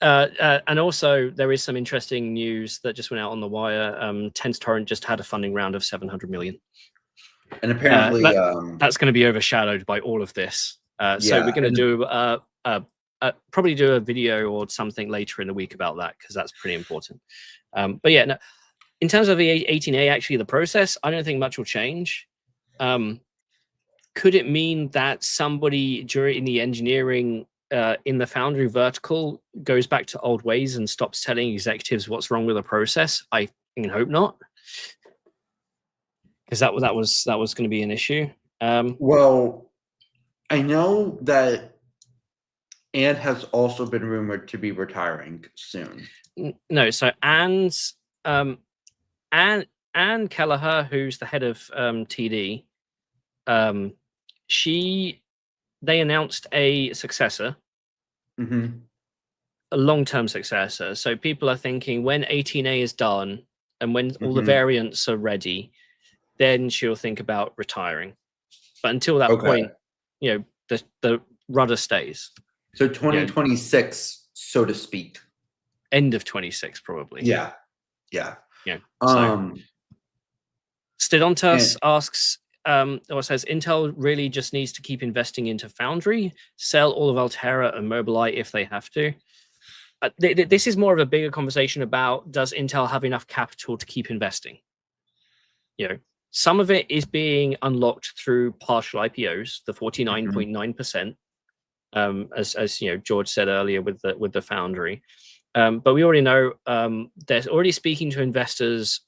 And also, there is some interesting news that just went out on the wire. TensorTorrent just had a funding round of 700 million. And apparently, that's going to be overshadowed by all of this. So we're going to do probably do a video or something later in the week about that, because that's pretty important. But yeah, no, in terms of the 18A, actually the process, I don't think much will change. Could it mean that somebody during the engineering in the foundry vertical goes back to old ways and stops telling executives what's wrong with the process? I hope not, because that was going to be an issue. Well, I know that Anne has also been rumored to be retiring soon. No, so Anne Kelleher, who's the head of TD, they announced a successor, a long-term successor. So people are thinking when 18A is done and when all the variants are ready, then she'll think about retiring. But until that point, you know, the rudder stays. So 2026, so to speak. End of 26, probably. Yeah. So, Stidontas asks, or says, Intel really just needs to keep investing into Foundry, sell all of Altera and Mobileye if they have to. This is more of a bigger conversation about, does Intel have enough capital to keep investing? You know, some of it is being unlocked through partial IPOs, the 49.9%, as you know, George said earlier with the Foundry. But we already know they're already speaking to investors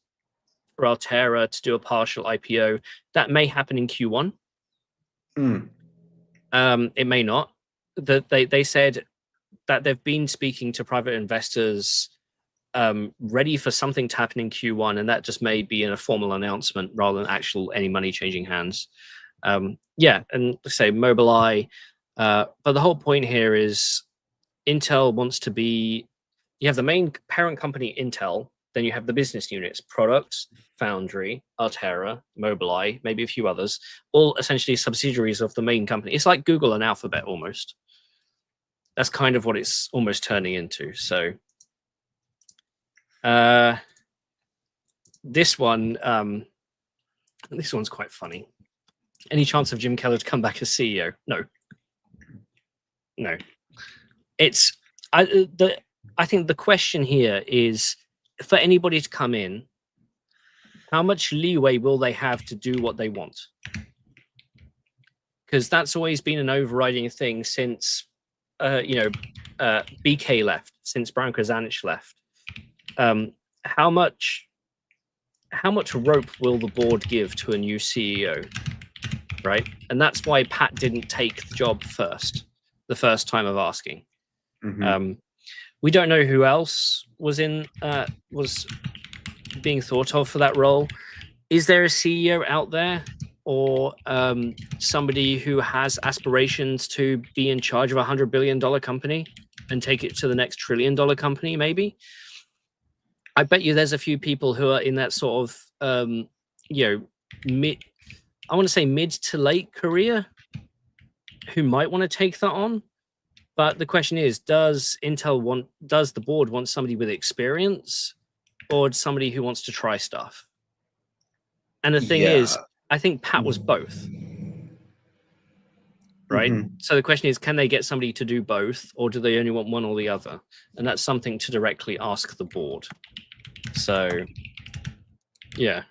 for Altera to do a partial IPO. That may happen in Q1. It may not. They said that they've been speaking to private investors ready for something to happen in Q1, and that just may be in a formal announcement rather than any money changing hands. Yeah, and say Mobileye. But the whole point here is Intel wants to be, you have the main parent company, Intel, Then you have the business units: products, foundry, Altera, Mobileye, maybe a few others, all essentially subsidiaries of the main company. It's like Google and Alphabet almost. That's kind of what it's almost turning into. So this one's quite funny. Any chance of Jim Keller to come back as CEO? No. It's I think the question here is, for anybody to come in, how much leeway will they have to do what they want? Because that's always been an overriding thing since BK left, since Brown Krasanic left. How much rope will the board give to a new CEO, right? And that's why Pat didn't take the job the first time of asking. We don't know who else was being thought of for that role. Is there a CEO out there, or somebody who has aspirations to be in charge of $100 billion company and take it to the next $1 trillion company? Maybe. I bet you there's a few people who are in that sort of mid to late career who might want to take that on. But the question is, does the board want somebody with experience, or somebody who wants to try stuff? And the thing is, I think Pat was both. Right? So the question is, can they get somebody to do both, or do they only want one or the other? And that's something to directly ask the board. So, yeah.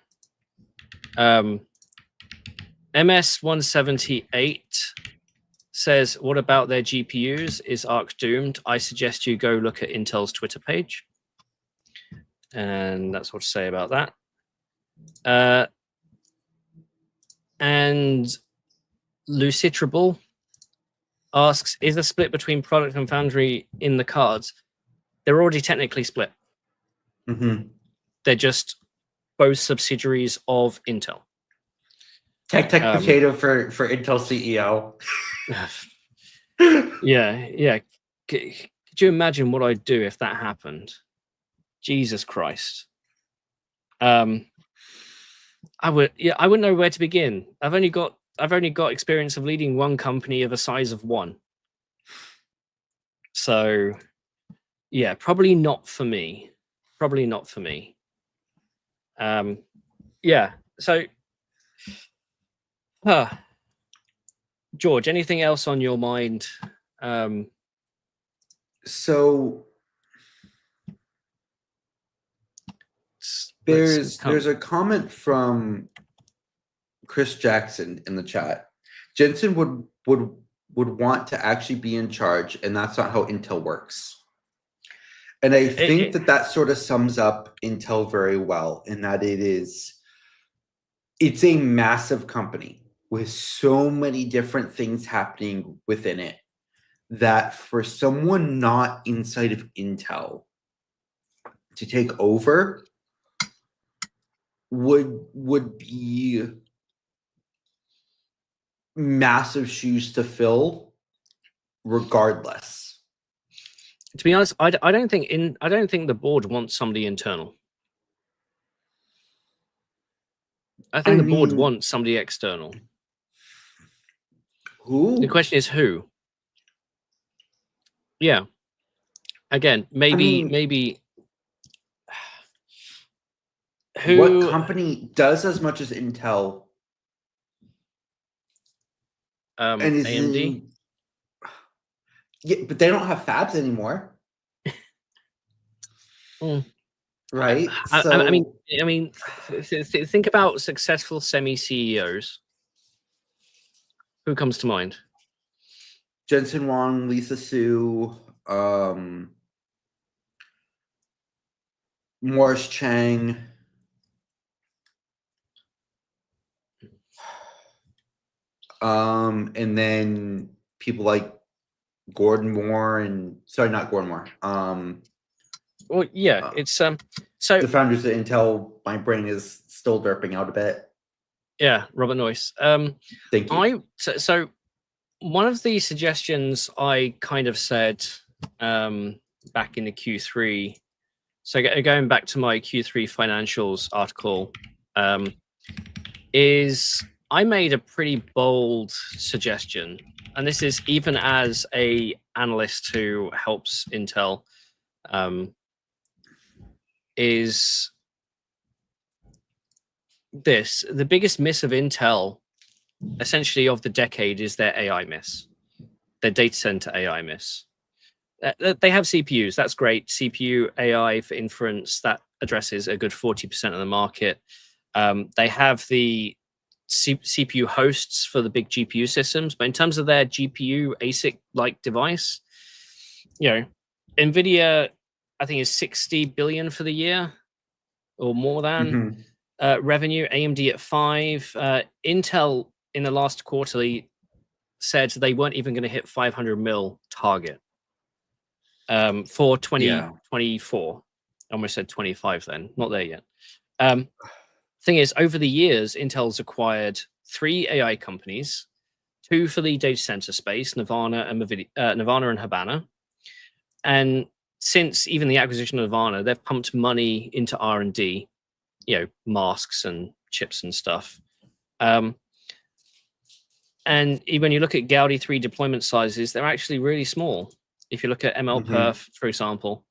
MS178 says, what about their GPUs? Is Arc doomed? I suggest you go look at Intel's Twitter page. And that's what to say about that. And Lucitrable asks, is a split between product and foundry in the cards? They're already technically split. They're just both subsidiaries of Intel. TechTechPotato for Intel CEO. Yeah. Could you imagine what I'd do if that happened? Jesus Christ. I wouldn't know where to begin. I've only got experience of leading one company of a size of one. So yeah, probably not for me. Yeah. So George, anything else on your mind? So there's a comment from Chris Jackson in the chat. Jensen would want to actually be in charge, and that's not how Intel works. And I think that sort of sums up Intel very well, in that it's a massive company with so many different things happening within it, that for someone not inside of Intel to take over would be massive shoes to fill regardless. To be honest, I don't think the board wants somebody internal. I think the board wants somebody external. Who? The question is who. Yeah. Again, maybe who? What company does as much as Intel? And AMD. Yeah, but they don't have fabs anymore. Right? I mean, think about successful semi-CEOs. Who comes to mind? Jensen Huang, Lisa Su, Morris Chang. And then people like Gordon Moore not Gordon Moore. Well, yeah, it's so the founders of Intel. My brain is still derping out a bit. Yeah, Robert Noyce. Thank you. So one of the suggestions I kind of said back in the Q3 So going back to my Q3 financials article, is I made a pretty bold suggestion, and this is even as a analyst who helps Intel, is this: the biggest miss of Intel, essentially of the decade, is their AI miss, their data center AI miss. They have CPUs, that's great. CPU AI for inference, that addresses a good 40% of the market. They have the CPU hosts for the big GPU systems, but in terms of their GPU ASIC-like device, NVIDIA, I think, is 60 billion for the year or more than revenue. AMD at 5. Intel in the last quarterly said they weren't even going to hit 500 mil target for 2024. I almost said 25 then, not there yet. Thing is, over the years, Intel's acquired 3 AI companies, 2 for the data center space, Nirvana and Habana. And since even the acquisition of Nirvana, they've pumped money into R&D, masks and chips and stuff. And when you look at Gaudi 3 deployment sizes, they're actually really small. If you look at MLPerf, for example.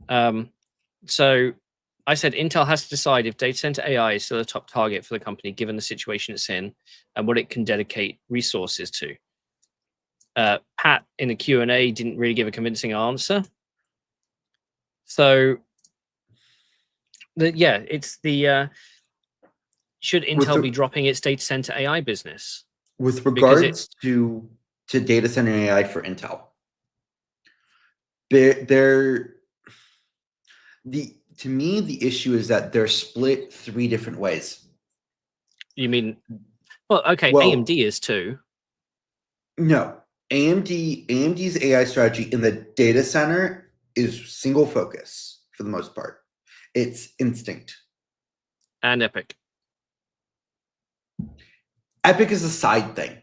So I said Intel has to decide if data center AI is still a top target for the company, given the situation it's in and what it can dedicate resources to. Pat in the Q&A didn't really give a convincing answer. So, it's the should Intel be dropping its data center AI business? With regards to data center AI for Intel, to me, the issue is that they're split 3 different ways. You mean, AMD is too. No, AMD's AI strategy in the data center is single focus for the most part. It's Instinct. And EPYC. EPYC is a side thing.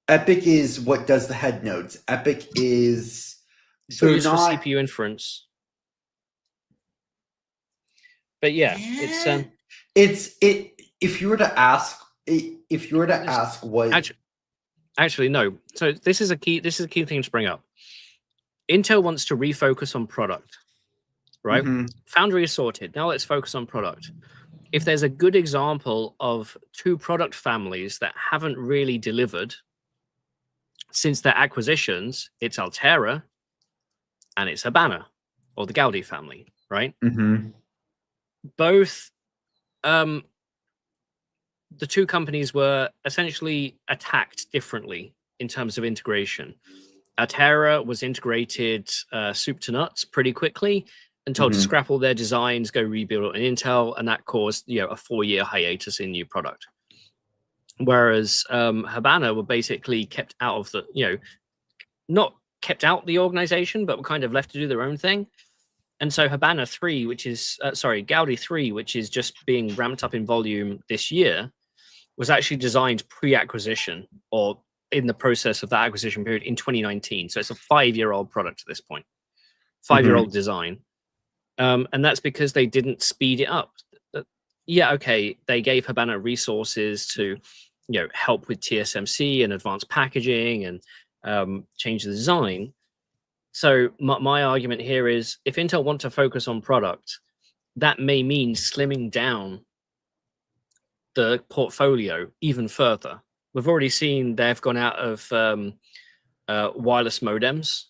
EPYC is what does the head nodes. EPYC is for CPU inference. But it's if you were to ask what actually no. So this is a key thing to bring up. Intel wants to refocus on product, right? Foundry is sorted. Now let's focus on product. If there's a good example of 2 product families that haven't really delivered since their acquisitions, it's Altera and it's Habana, or the Gaudi family, right? Both the 2 companies were essentially attacked differently in terms of integration. Altera was integrated soup to nuts pretty quickly and told to scrap all their designs, go rebuild it in Intel, and that caused a 4-year hiatus in new product. Whereas Habana were basically kept out of the, not kept out the organization, but were kind of left to do their own thing. And so Habana 3, which is, Gaudi 3, which is just being ramped up in volume this year, was actually designed pre-acquisition or in the process of that acquisition period in 2019. So it's a 5-year-old product at this point, 5-year-old design. And that's because they didn't speed it up. They gave Habana resources to, help with TSMC and advanced packaging and change the design. So my argument here is if Intel want to focus on product, that may mean slimming down the portfolio even further. We've already seen they've gone out of wireless modems.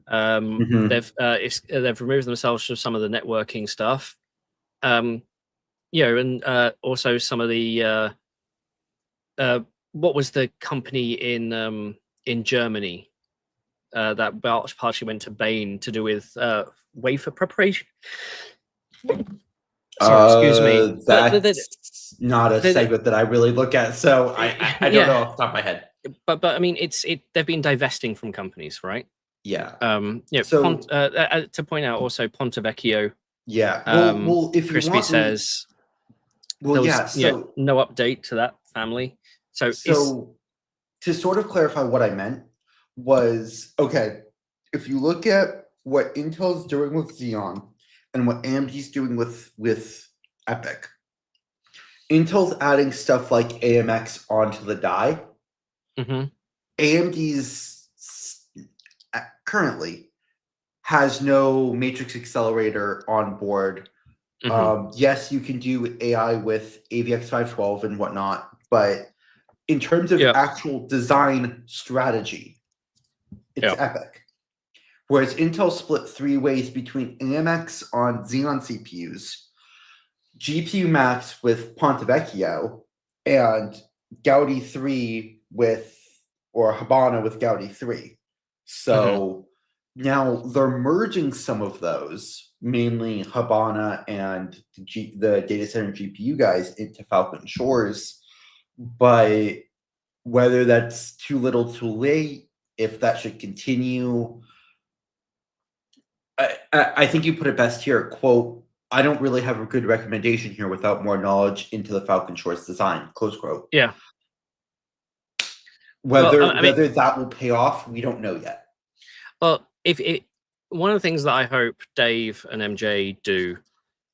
They've removed themselves from some of the networking stuff. And also some of the what was the company in Germany that partially went to Bain to do with wafer preparation? Sorry, excuse me. That's not a segment that I really look at, so I don't know off the top of my head. But I mean, they've been divesting from companies, right? Yeah. So to point out also Ponte Vecchio. Yeah. Well, if Crispy you want, says, no update to that family. So to sort of clarify what I meant was, okay, if you look at what Intel's doing with Xeon and what AMD's doing with EPYC. Intel's adding stuff like AMX onto the die. AMD's currently has no matrix accelerator on board. Yes, you can do AI with AVX 512 and whatnot, but in terms of actual design strategy, it's EPYC. Whereas Intel split 3 ways between AMX on Xeon CPUs, GPU Max with Ponte Vecchio, and Gaudi 3 or Habana with Gaudi 3. So now they're merging some of those, mainly Habana and the data center GPU guys, into Falcon Shores. But whether that's too little too late, if that should continue, I think you put it best here, quote, "I don't really have a good recommendation here without more knowledge into the Falcon Shores design," close quote. Yeah. Whether that will pay off, we don't know yet. Well, one of the things that I hope Dave and MJ do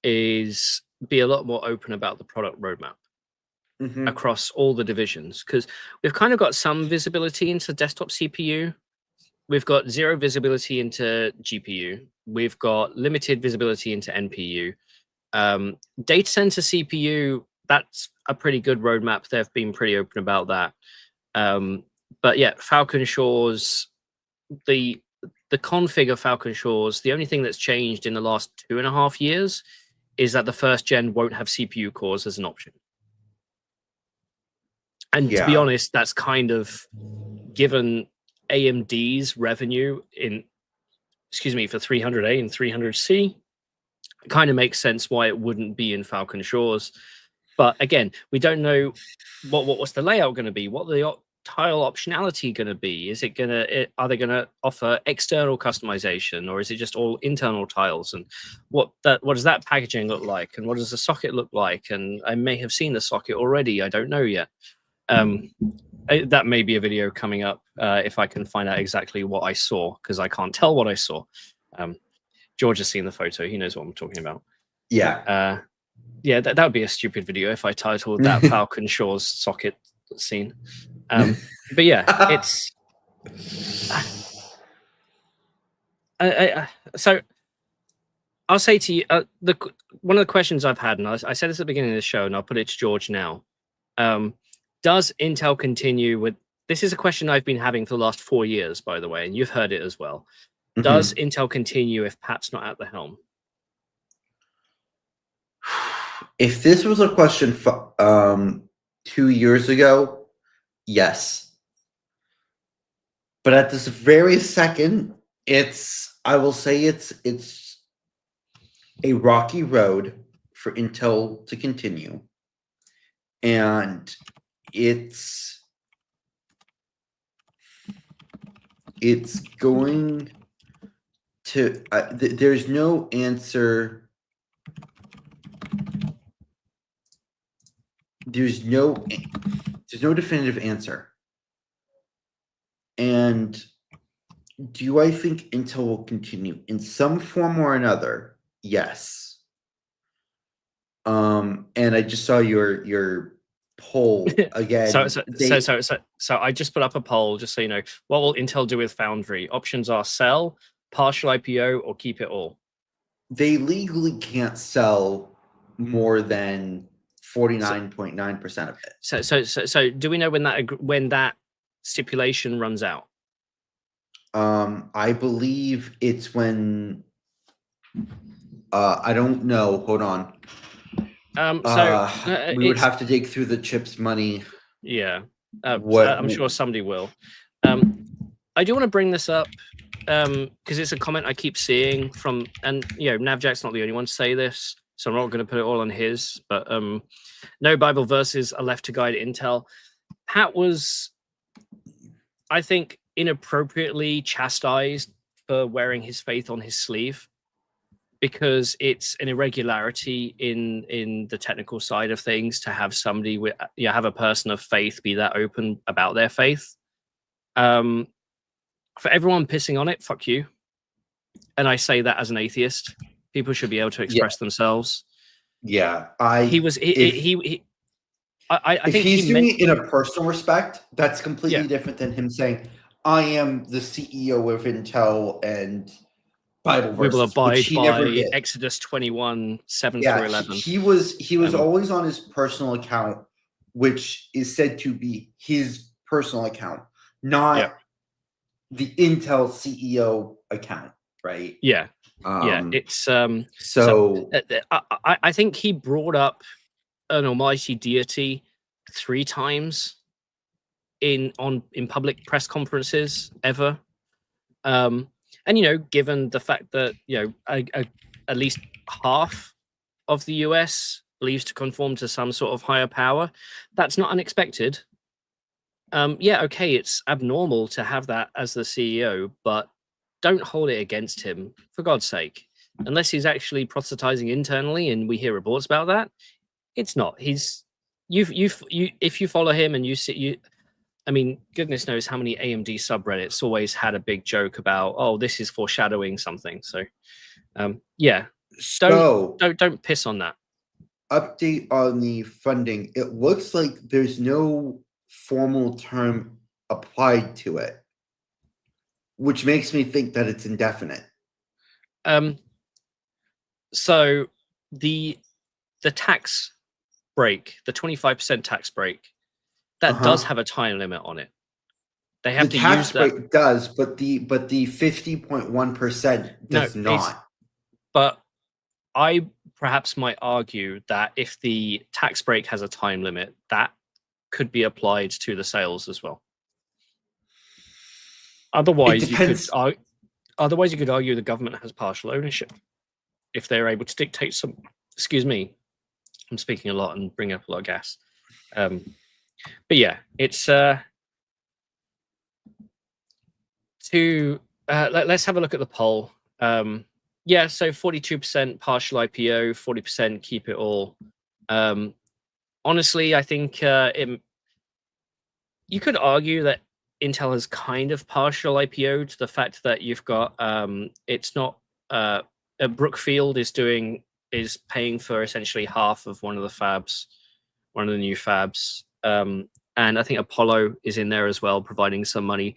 is be a lot more open about the product roadmap across all the divisions, because we've kind of got some visibility into desktop CPU. We've got zero visibility into GPU. We've got limited visibility into NPU. Data center CPU, that's a pretty good roadmap. They've been pretty open about that. But yeah, Falcon Shores, the config of Falcon Shores, the only thing that's changed in the last 2.5 years is that the first gen won't have CPU cores as an option. And to be honest, that's kind of given AMD's revenue for 300A and 300C, it kind of makes sense why it wouldn't be in Falcon Shores. But again, we don't know what's the layout going to be, what the tile optionality going to be. Are they going to offer external customization, or is it just all internal tiles? And what does that packaging look like, and what does the socket look like? And I may have seen the socket already, I don't know yet. That may be a video coming up if I can find out exactly what I saw, because I can't tell what I saw. George has seen the photo, he knows what I'm talking about. Yeah. That would be a stupid video if I titled that Falcon Shores socket scene. But yeah, it's so I'll say to you, one of the questions I've had, and I said this at the beginning of the show, and I'll put it to George now. Does Intel continue with, this is a question I've been having for the last 4 years, by the way, and you've heard it as well. Does Intel continue if Pat's not at the helm? If this was a question 2 years ago, yes. But at this very second, I will say it's a rocky road for Intel to continue. And it's going to there's no answer. There's no definitive answer. And do I think Intel will continue in some form or another? Yes. And I just saw your poll again. So I just put up a poll, just so you know. What will Intel do with Foundry? Options are sell, partial IPO, or keep it all. They legally can't sell more than 49.9% of it. So do we know when that stipulation runs out? I believe it's when I don't know. Hold on. We would have to dig through the CHIPS money. Yeah. I'm sure somebody will. I do want to bring this up because it's a comment I keep seeing from, and Navjack's not the only one to say this, so I'm not going to put it all on his, but no Bible verses are left to guide Intel. Pat was, I think, inappropriately chastised for wearing his faith on his sleeve, because it's an irregularity in the technical side of things to have somebody have a person of faith be that open about their faith. For everyone pissing on it, fuck you. And I say that as an atheist. People should be able to express themselves. Yeah, I think he's doing it in a personal respect, that's completely different than him saying, "I am the CEO of Intel and Bible verses," we will abide which he by never did. Exodus 21:7-11. He was always on his personal account, which is said to be his personal account, not the Intel CEO account, right? Yeah. It's so I think he brought up an almighty deity 3 times in public press conferences ever. And given the fact that at least half of the US believes to conform to some sort of higher power, that's not unexpected. Okay, it's abnormal to have that as the CEO, but don't hold it against him, for God's sake. Unless he's actually proselytizing internally, and we hear reports about that, it's not. If you follow him and I mean, goodness knows how many AMD subreddits always had a big joke about, oh, this is foreshadowing something. So, don't piss on that. Update on the funding. It looks like there's no formal term applied to it, which makes me think that it's indefinite. So the tax break, the 25% tax break, that does have a time limit on it. They have to use that. The tax break does, but the 50.1% does not. But I perhaps might argue that if the tax break has a time limit, that could be applied to the sales as well. Otherwise, you could argue the government has partial ownership if they're able to dictate some. Excuse me, I'm speaking a lot and bringing up a lot of gas. But yeah, it's let's have a look at the poll. So 42% partial IPO, 40% keep it all. Honestly, I think you could argue that Intel has kind of partial IPO to the fact that you've got it's not Brookfield is paying for essentially half of one of the new fabs. And I think Apollo is in there as well, providing some money.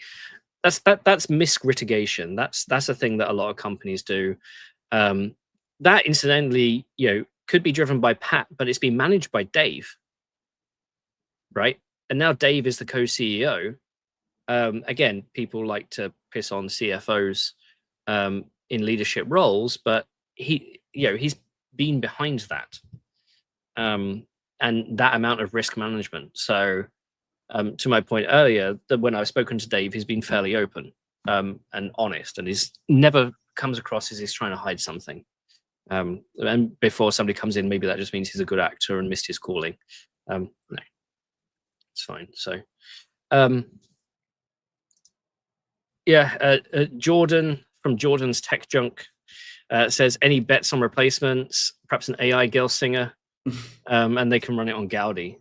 That's misc mitigation. That's a thing that a lot of companies do. That incidentally, could be driven by Pat, but it's been managed by Dave, right? And now Dave is the co-CEO. Again, people like to piss on CFOs in leadership roles, but he's been behind that, and that amount of risk management. So, to my point earlier, that when I've spoken to Dave, he's been fairly open and honest, and he's never comes across as he's trying to hide something. And before somebody comes in, maybe that just means he's a good actor and missed his calling. No, it's fine. So, Jordan from Jordan's Tech Junk says, any bets on replacements, perhaps an AI girl singer, and they can run it on Gaudi.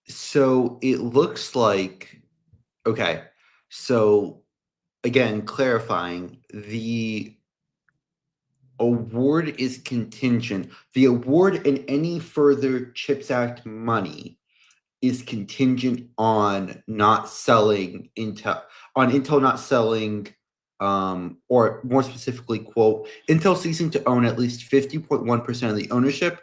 So it looks like, okay, so again, clarifying, the award is contingent. The award and any further CHIPS Act money is contingent on not selling Intel, not selling, or more specifically, quote, Intel ceasing to own at least 50.1% of the ownership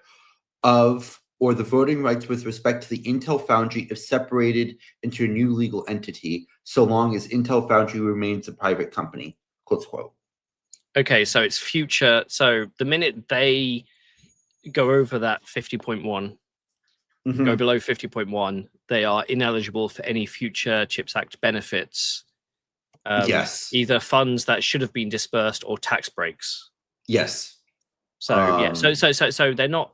of or the voting rights with respect to the Intel Foundry if separated into a new legal entity, so long as Intel Foundry remains a private company, close quote. Okay, so it's future. So the minute they go over that 50.1, go below 50.1, they are ineligible for any future CHIPS Act benefits. Yes. Either funds that should have been dispersed or tax breaks. Yes. So so they're not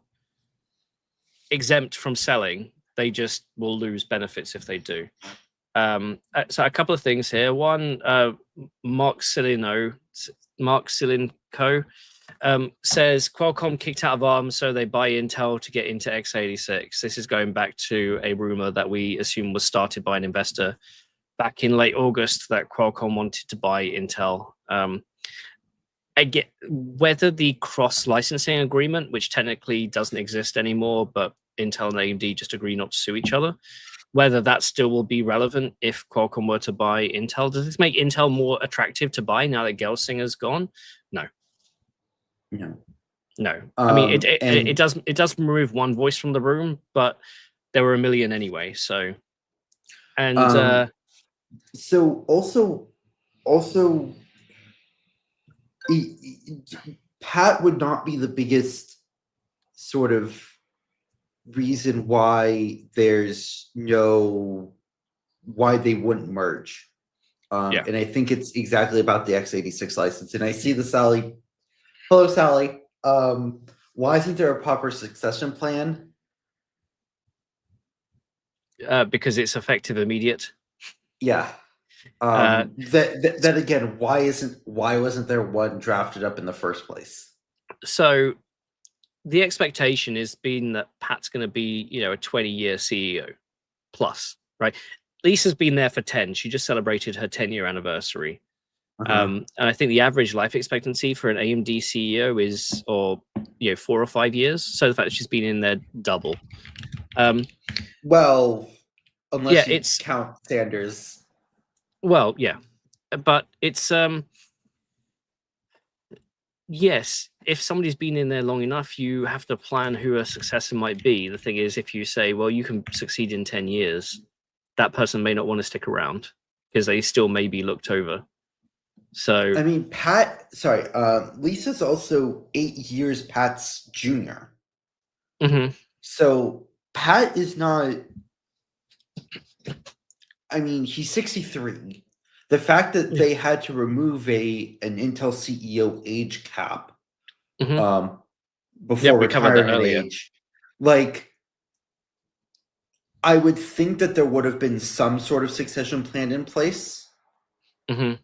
exempt from selling. They just will lose benefits if they do. So a couple of things here. One, Mark Silinko says Qualcomm kicked out of ARM, so they buy Intel to get into x86. This is going back to a rumor that we assume was started by an investor back in late August that Qualcomm wanted to buy Intel. I get whether the cross-licensing agreement, which technically doesn't exist anymore, but Intel and AMD just agree not to sue each other, whether that still will be relevant if Qualcomm were to buy Intel. Does this make Intel more attractive to buy now that Gelsinger's gone? No. No. I mean, it does remove one voice from the room, but there were a million anyway. So, and so also, Pat would not be the biggest sort of reason why why they wouldn't merge. And I think it's exactly about the x86 license. And I see the Sally. Hello, Sally. Why isn't there a proper succession plan? Because it's effective immediate. Yeah. That again, why wasn't there one drafted up in the first place? So the expectation has been that Pat's going to be, a 20-year CEO plus, right? Lisa's been there for 10. She just celebrated her 10-year anniversary. And I think the average life expectancy for an AMD CEO is, 4 or 5 years. So the fact that she's been in there double. Well, unless you count Sanders. Well, yeah, but it's yes. If somebody's been in there long enough, you have to plan who a successor might be. The thing is, if you say, well, you can succeed in 10 years, that person may not want to stick around because they still may be looked over. So I mean, Lisa's also 8 years Pat's junior. Mm-hmm. So Pat is not. I mean, he's 63. The fact that they had to remove an Intel CEO age cap before retirement age, I would think that there would have been some sort of succession plan in place. In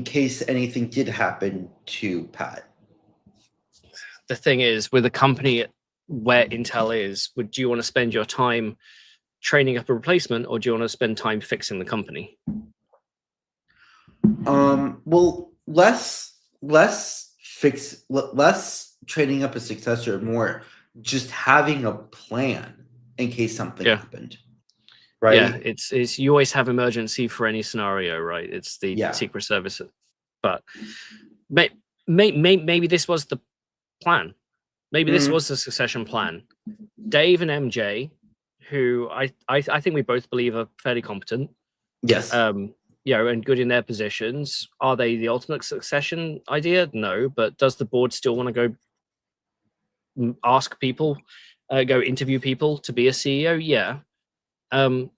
case anything did happen to Pat. The thing is, with a company where Intel is, do you want to spend your time training up a replacement, or do you want to spend time fixing the company? Well, less training up a successor, more just having a plan in case something happened. Right? Yeah, it's you always have emergency for any scenario, right? It's the Secret Service, but maybe this was the plan. Maybe this was the succession plan. Dave and MJ, who I think we both believe are fairly competent. Yes. And good in their positions. Are they the ultimate succession idea? No, but does the board still want to go ask people, go interview people to be a CEO? Yeah. So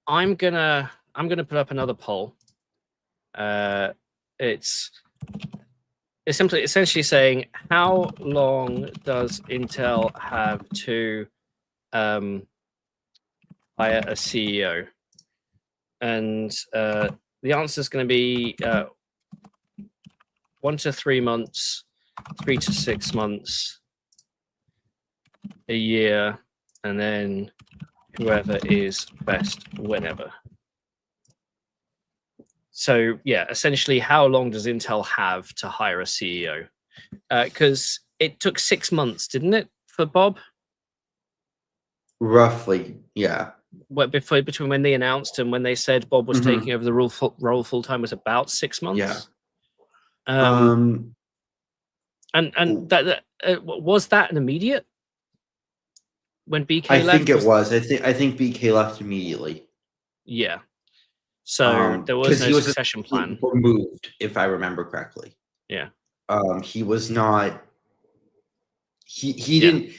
I'm gonna put up another poll. It's essentially saying, how long does Intel have to hire a CEO? And the answer is going to be 1 to 3 months, 3 to 6 months, a year, and then whoever is best whenever. So yeah, essentially, how long does Intel have to hire a CEO? Because it took 6 months, didn't it, for Bob? Roughly, yeah. Between when they announced and when they said Bob was taking over the role full time was about 6 months. Yeah. And that was that an immediate? When BK left? I think it was. I think BK left immediately. Yeah. So there was no succession plan. Removed, if I remember correctly. Yeah. He was not. He didn't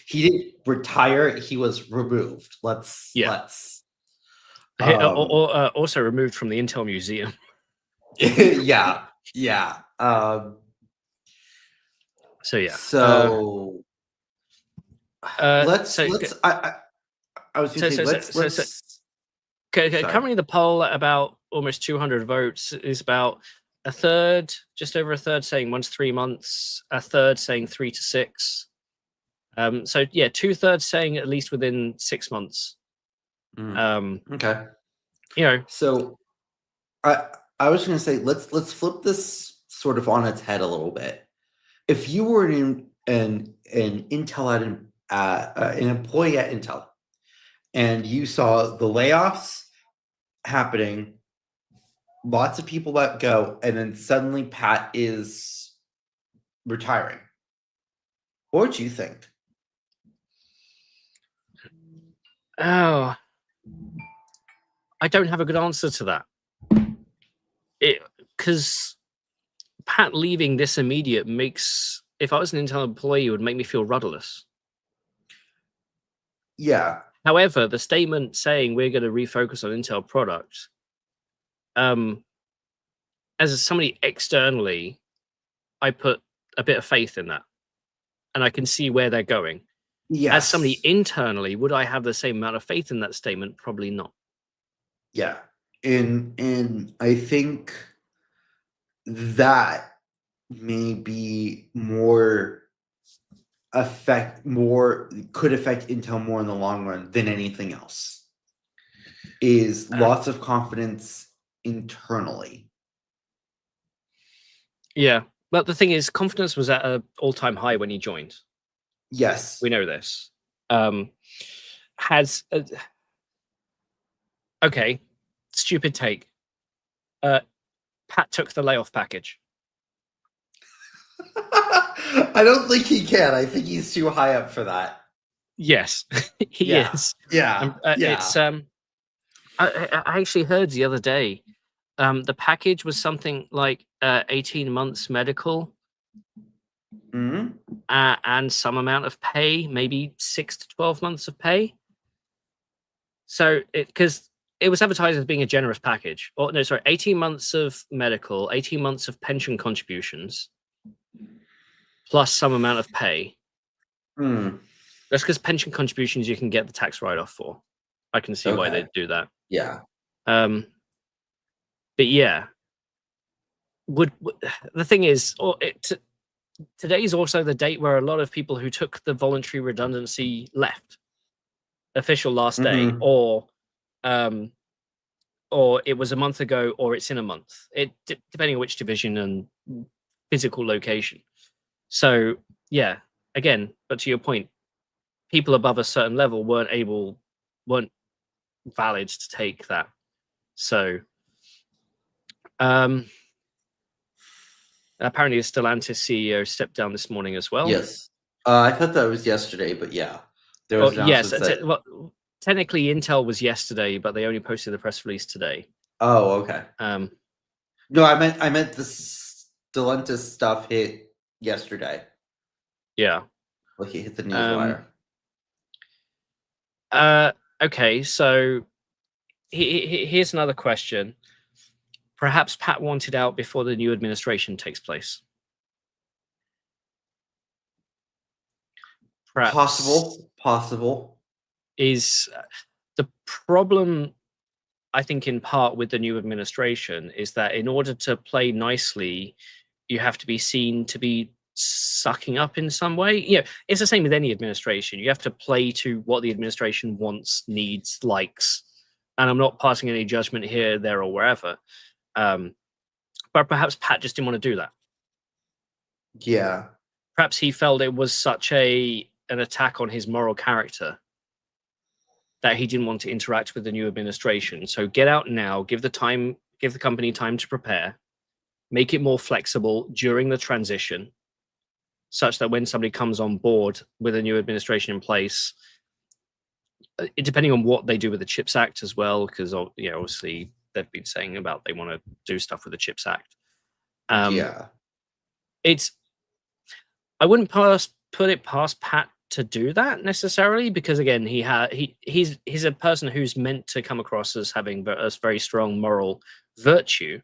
retire. He was removed. Let's. Also removed from the Intel Museum. Yeah. So yeah. So let's. I was going to say let's. Currently, the poll about almost 200 votes is about a third, just over a third, saying 1 to 3 months, a third saying 3 to 6. So yeah, 2/3 saying at least within 6 months. Okay. You know, so I was going to say let's flip this sort of on its head a little bit. If you were an Intel an employee at Intel, and you saw the layoffs happening, lots of people let go, and then suddenly Pat is retiring, what would you think? oh, I don't have a good answer to that. Because Pat leaving this immediate makes, if I was an Intel employee, it would make me feel rudderless. Yeah. However, the statement saying we're going to refocus on Intel products, as somebody externally, I put a bit of faith in that, and I can see where they're going. Yes. As somebody internally, would I have the same amount of faith in that statement? Probably not. Yeah. And I think that may be could affect Intel more in the long run than anything else. Is lots of confidence internally. Yeah. But the thing is, confidence was at an all-time high when he joined. Yes. We know this. Okay, stupid take. Pat took the layoff package. I don't think he can. I think he's too high up for that. Yes, he is. Yeah. It's I actually heard the other day, the package was something like 18 months medical, and some amount of pay, maybe 6 to 12 months of pay. So because it was advertised as being a generous package. Or no, sorry, 18 months of medical, 18 months of pension contributions, plus some amount of pay. That's because pension contributions you can get the tax write-off for. I can see why they'd do that. Yeah. But yeah, the thing is, today is also the date where a lot of people who took the voluntary redundancy left. Official last day, or it was a month ago, or it's in a month. Depending on which division and physical location. So yeah, again, but to your point, people above a certain level weren't valid to take that. So apparently the Stellantis CEO stepped down this morning as well. Yes. I thought that was yesterday, but yeah. There was well, technically Intel was yesterday, but they only posted the press release today. Oh, okay. No, I meant the Stellantis stuff hit yesterday. Yeah. Like he hit the newswire. Okay, so here's another question. Perhaps Pat wanted out before the new administration takes place. Perhaps possible. Is the problem, I think, in part with the new administration, is that in order to play nicely, you have to be seen to be sucking up in some way. You know, it's the same with any administration. You have to play to what the administration wants, needs, likes. And I'm not passing any judgment here, there, or wherever. But perhaps Pat just didn't want to do that. Yeah. Perhaps he felt it was such an attack on his moral character that he didn't want to interact with the new administration. So get out now, give the company time to prepare, make it more flexible during the transition, such that when somebody comes on board with a new administration in place, depending on what they do with the CHIPS Act as well, because obviously they've been saying about they want to do stuff with the CHIPS Act. I wouldn't put it past Pat to do that necessarily, because again, he's a person who's meant to come across as having a very strong moral virtue,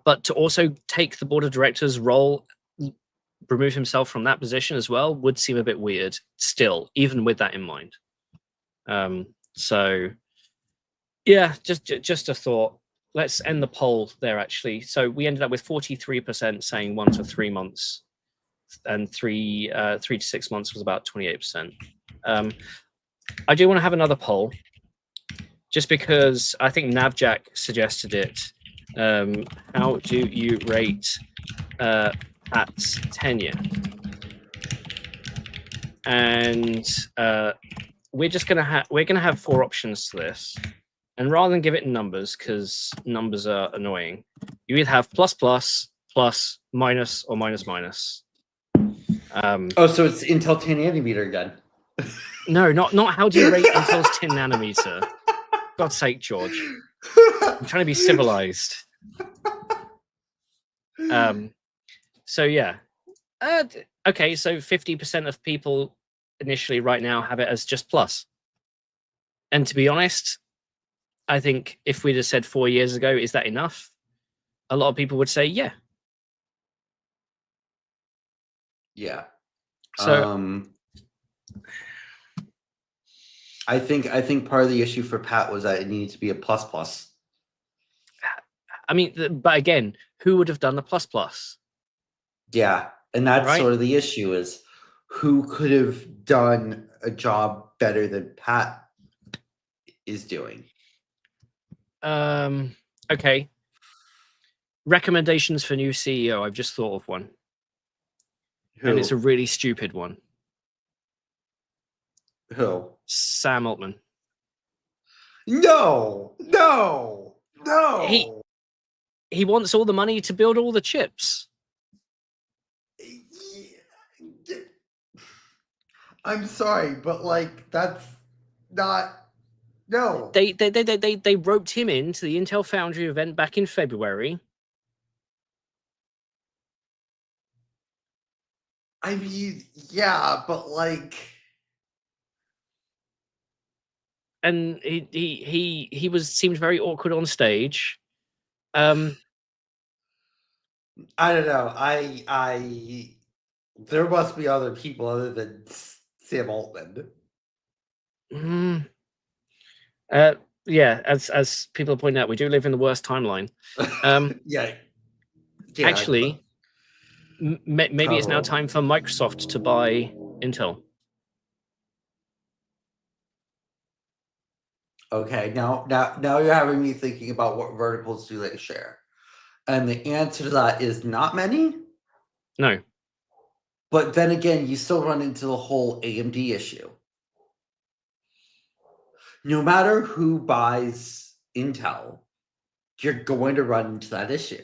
but to also take the board of directors role, remove himself from that position as well, would seem a bit weird still, even with that in mind. So yeah, just a thought. Let's end the poll there, actually. So we ended up with 43% saying 1 to 3 months, and 3 to 6 months was about 28%. I do want to have another poll, just because I think Navjack suggested it. How do you rate Pat's tenure? And we're gonna have 4 options to this, and rather than give it numbers, because numbers are annoying, you either have plus, minus, or minus. So it's Intel 10 nanometer again. No, not how do you rate Intel's 10 nanometer? God's sake, George. I'm trying to be civilized. So yeah. Okay, so 50% of people initially right now have it as just plus. And to be honest, I think if we'd have said 4 years ago, is that enough? A lot of people would say, yeah. Yeah. So I think part of the issue for Pat was that it needed to be a plus. I mean, but again, who would have done the plus? Yeah, and that's right? Sort of the issue is who could have done a job better than Pat is doing. Okay. Recommendations for new CEO. I've just thought of one. Who? And it's a really stupid one. Who? Sam Altman. No. He wants all the money to build all the chips. I'm sorry, but like that's not. No. They roped him into the Intel Foundry event back in February. I mean, yeah, but like, and he seemed very awkward on stage. I don't know. I there must be other people other than Sam Altman. Yeah, as people point out, we do live in the worst timeline. Yeah. Actually, maybe it's now time for Microsoft to buy Intel. Okay, now you're having me thinking about what verticals do they share, and the answer to that is not many. No. But then again, you still run into the whole AMD issue. No matter who buys Intel, you're going to run into that issue.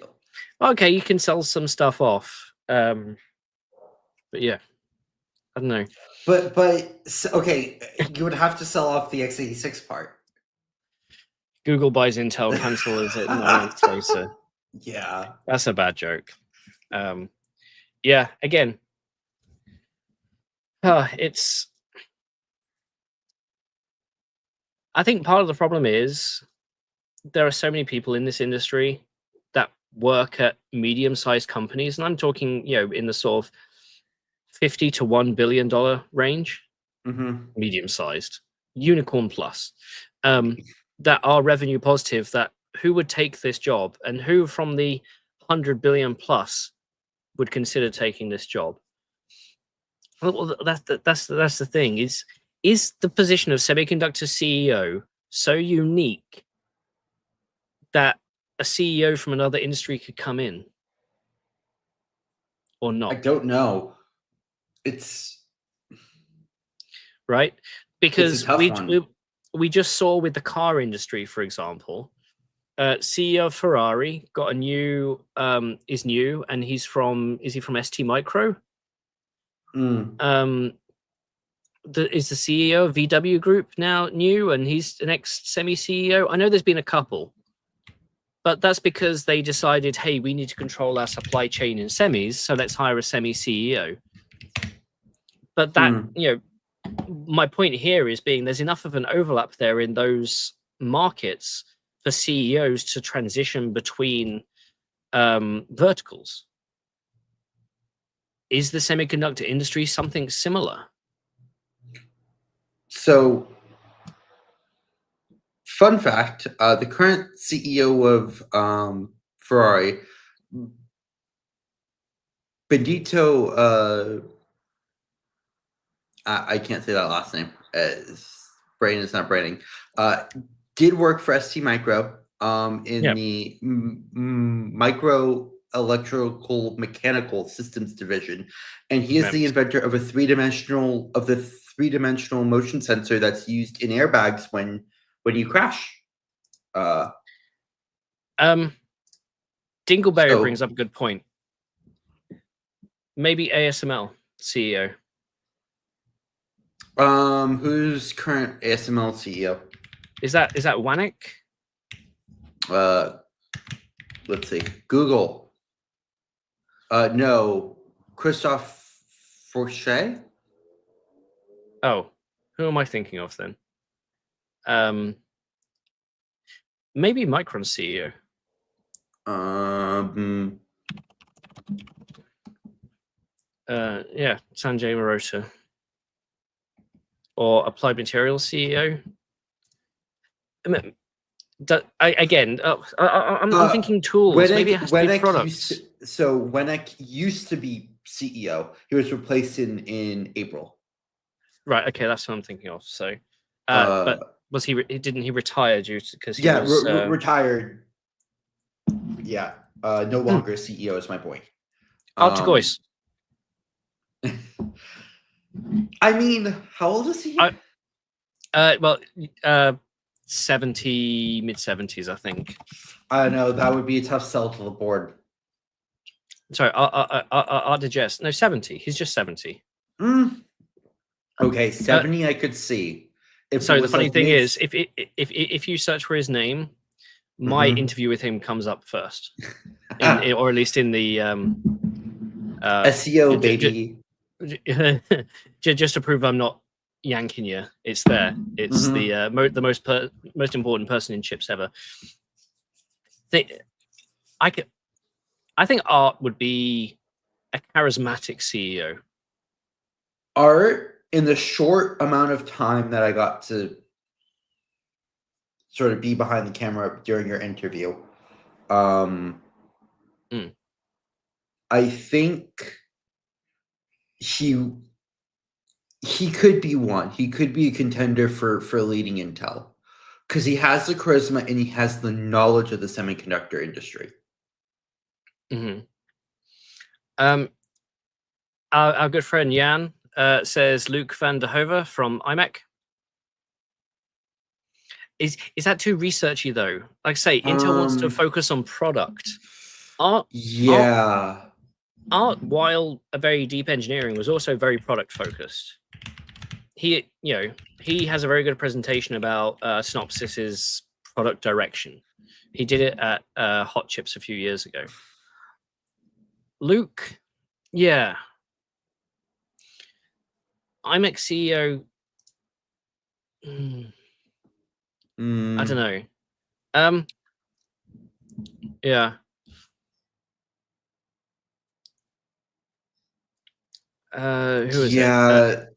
Okay, you can sell some stuff off. But yeah, I don't know. But okay, you would have to sell off the x86 part. Google buys Intel, cancel is it 9 months later. Yeah. That's a bad joke. Yeah, again. It's I think part of the problem is there are so many people in this industry that work at medium-sized companies, and I'm talking, in the sort of $50 to $1 billion range, medium-sized, unicorn plus, that are revenue positive. That who would take this job, and who from the 100 billion plus would consider taking this job? Well, that's the thing. Is the position of semiconductor CEO so unique that a CEO from another industry could come in, or not? I don't know. It's right, because it's we just saw with the car industry, for example, CEO of Ferrari got a new is new, and is he from ST Micro? Is the CEO of VW Group now new, and he's the next semi CEO? I know there's been a couple, but that's because they decided, hey, we need to control our supply chain in semis, so let's hire a semi CEO. But that, my point here is there's enough of an overlap there in those markets for CEOs to transition between verticals. Is the semiconductor industry something similar? So, fun fact, the current CEO of Ferrari Benito, I can't say that last name. Brain is not braining. Did work for ST Micro in the micro electrical mechanical systems division, and he is the inventor of the three-dimensional motion sensor that's used in airbags when you crash. Dingleberry brings up a good point. Maybe ASML CEO. Who's current ASML CEO? Is that Wanek? Let's see. Google. No. Christophe Forchet? Oh, who am I thinking of then? Maybe Micron CEO. Yeah, Sanjay Mehrotra. Or Applied Materials CEO. I'm thinking tools. Maybe it has to be products. So Wanek used to be CEO. He was replaced in April. Right. Okay, that's what I'm thinking of. So, but was he? Didn't he retire due to because he was retired? Yeah. No longer CEO is my point. Artigois. I mean, how old is he? Well, 70, mid-70s, I think. I know that would be a tough sell to the board. Sorry, Artigest. No, 70. He's just 70. Okay, 70 I could see. So the funny thing is, if you search for his name, my interview with him comes up first, or at least in the SEO baby. Just to prove I'm not yanking you, it's there. It's the most important person in chips ever. I think Art would be a charismatic CEO. Art, in the short amount of time that I got to sort of be behind the camera during your interview, I think he could be one. He could be a contender for leading Intel because he has the charisma and he has the knowledge of the semiconductor industry. Our good friend Jan says Luke van der Hoeven from IMEC. Is that too researchy though? Like I say, Intel wants to focus on product. Art, while a very deep engineering, was also very product focused. He has a very good presentation about Synopsys's product direction. He did it at Hot Chips a few years ago. Luke, yeah. IMEC CEO. I don't know. Yeah. Who is it?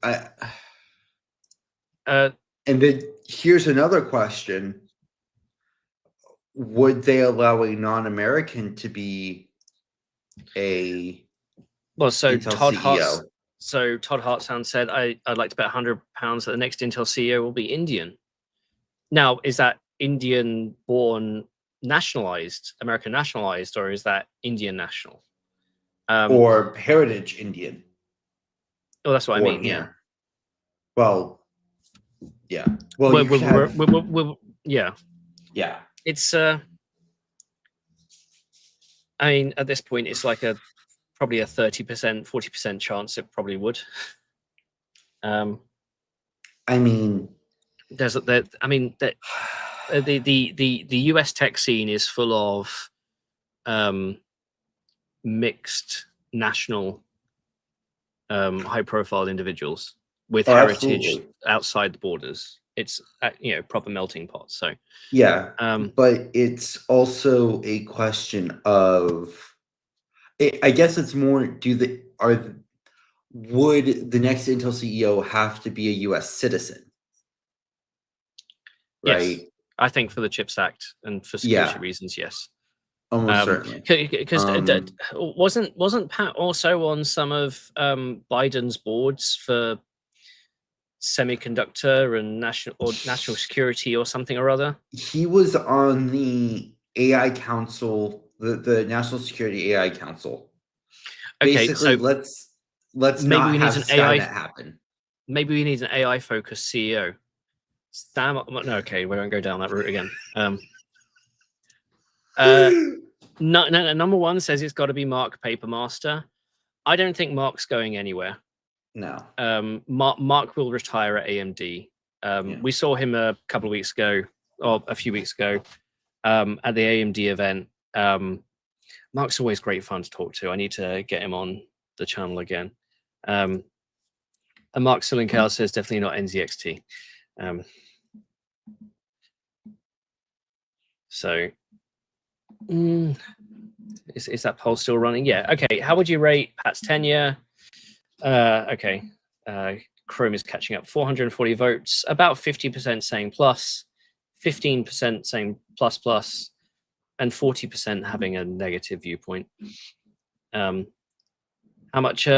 And then here's another question. Would they allow a non-American to be a Intel CEO? Todd Hartsound said, I'd like to bet £100 that the next Intel CEO will be Indian. Now, is that Indian-born nationalized, American nationalized, or is that Indian national? Or heritage Indian? Oh, that's what I mean, yeah. Well, yeah. Well, yeah. Yeah. It's, I mean, at this point, it's like probably a 30%, 40% chance it probably would. I mean, the US tech scene is full of mixed national high profile individuals with heritage outside the borders. It's proper melting pot. So yeah, but it's also a question of, I guess it's more, would the next Intel CEO have to be a US citizen? Right? Yes, I think for the CHIPS Act and for security reasons, yes. Almost certainly. Because wasn't Pat also on some of Biden's boards for semiconductor and national security or something or other? He was on the AI Council, the National Security AI Council. Okay, basically, so let's maybe not we have need an AI Skynet happen. Maybe we need an AI focused CEO. No, okay, we won't go down that route again. Number one says it's got to be Mark Papermaster. I don't think Mark's going anywhere. No. Mark will retire at AMD. We saw him a couple of weeks ago, or a few weeks ago, at the AMD event. Mark's always great fun to talk to. I need to get him on the channel again. And Mark Silinkow says definitely not NZXT. So is that poll still running? Yeah. Okay. How would you rate Pat's tenure? Okay. Chrome is catching up. 440 votes. About 50% saying plus, 15% saying plus plus, and 40% having a negative viewpoint. How much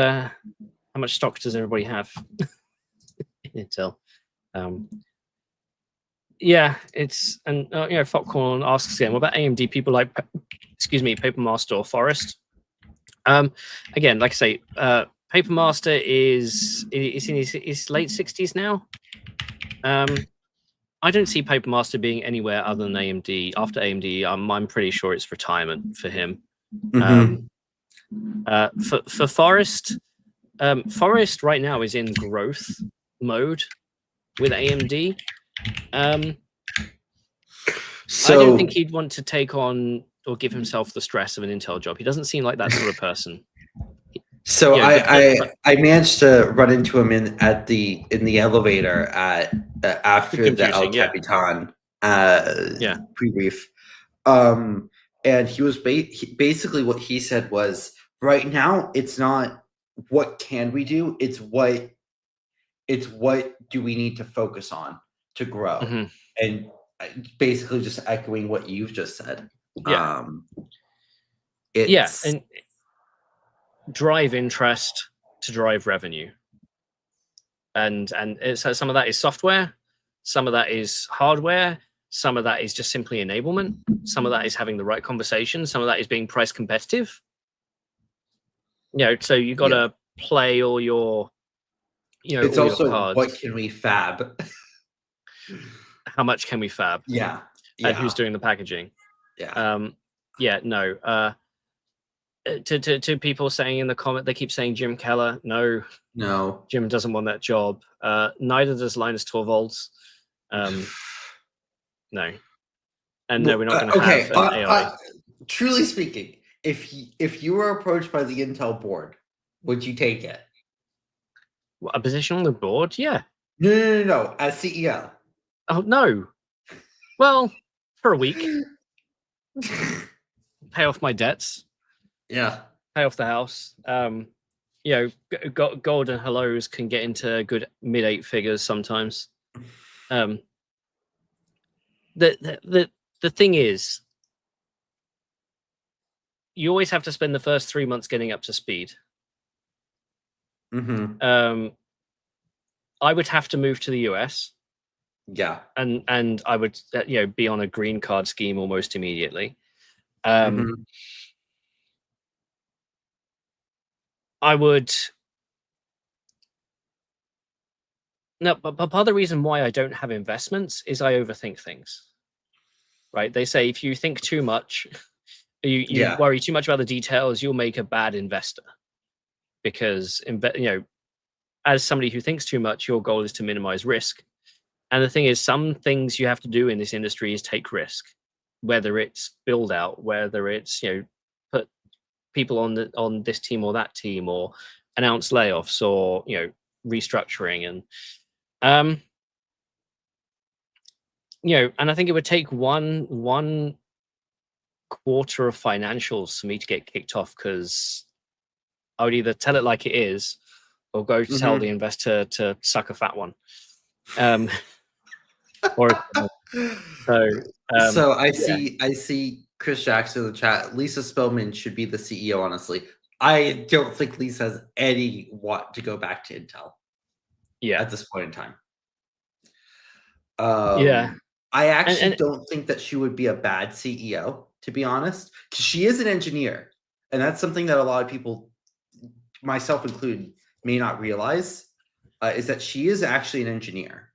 stock does everybody have in Intel? Yeah, it's and Foxcorn asks again, what about AMD people like, Papermaster or Forrest? Again, like I say, Papermaster is in his late 60s now. I don't see Papermaster being anywhere other than AMD. After AMD, I'm pretty sure it's retirement for him. For Forrest, Forrest right now is in growth mode with AMD. So I don't think he'd want to take on or give himself the stress of an Intel job. He doesn't seem like that sort of person. So I managed to run into him in the elevator at after the El Capitan pre-brief, and he was basically what he said was, right now it's not what can we do, it's what do we need to focus on to grow, and basically just echoing what you've just said. And drive interest to drive revenue, and so some of that is software, some of that is hardware, some of that is just simply enablement, some of that is having the right conversation, some of that is being price competitive. So you got to play all your it's all also your cards. What can we fab? How much can we fab? And who's doing the packaging? To people saying in the comment, they keep saying Jim Keller. No, Jim doesn't want that job. Neither does Linus Torvalds. No, and no, we're not going to have an AI. Truly speaking, if you were approached by the Intel board, would you take it? A position on the board? Yeah. No. As CEO. Oh no. Well, for a week. Pay off my debts. Yeah. Pay off the house. Golden hellos can get into good mid-8 figures sometimes. The thing is, you always have to spend the first 3 months getting up to speed. I would have to move to the US. Yeah. And I would be on a green card scheme almost immediately. I would. No, but part of the reason why I don't have investments is I overthink things. Right? They say if you think too much, you worry too much about the details, you'll make a bad investor. Because as somebody who thinks too much, your goal is to minimize risk. And the thing is, some things you have to do in this industry is take risk, whether it's build out, whether it's put people on this team or that team, or announce layoffs, or restructuring, and and I think it would take one quarter of financials for me to get kicked off, because I would either tell it like it is or go tell the investor to suck a fat one. So I see Chris Jackson in the chat. Lisa Spillman should be the CEO. Honestly, I don't think Lisa has any want to go back to Intel. Yeah. At this point in time. Yeah. I actually don't think that she would be a bad CEO, to be honest, because she is an engineer, and that's something that a lot of people, myself included, may not realize. Is that she is actually an engineer.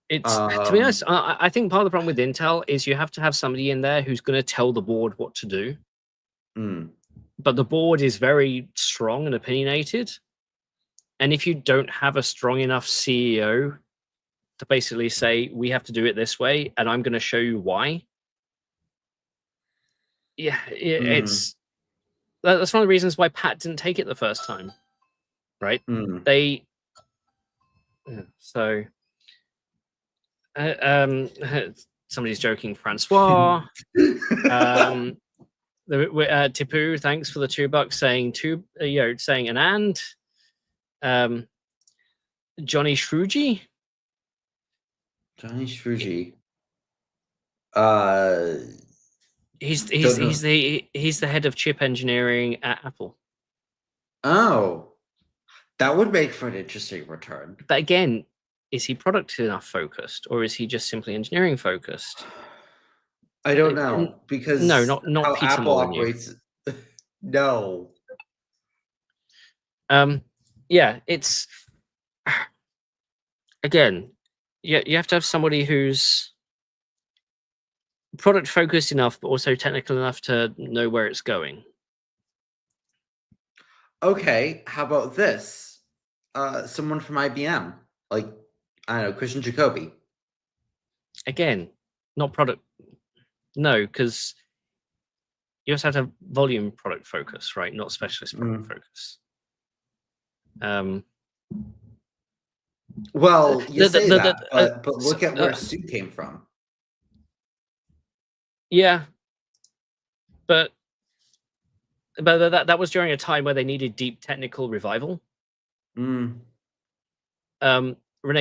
It's to be honest, I think part of the problem with Intel is you have to have somebody in there who's going to tell the board what to do. But the board is very strong and opinionated, and if you don't have a strong enough CEO to basically say we have to do it this way, and I'm going to show you why. Yeah, it's that's one of the reasons why Pat didn't take it the first time, right? So. Somebody's joking, Francois. Tipu, thanks for the $2 saying saying an and. Johnny Shruji. Johnny Shruji. He's the head of chip engineering at Apple. Oh, that would make for an interesting return. But again, is he product enough focused, or is he just simply engineering focused? I don't know, because no, not how Peter Apple operates. No. Yeah, it's again, you have to have somebody who's product focused enough, but also technical enough to know where it's going. Okay, how about this? Someone from IBM, like, I don't know, Christian Jacoby. Again, not product. No, because you also have to have volume product focus, right? Not specialist product focus. Well, you say that, but look at where Stu came from. Yeah, but that was during a time where they needed deep technical revival. Renee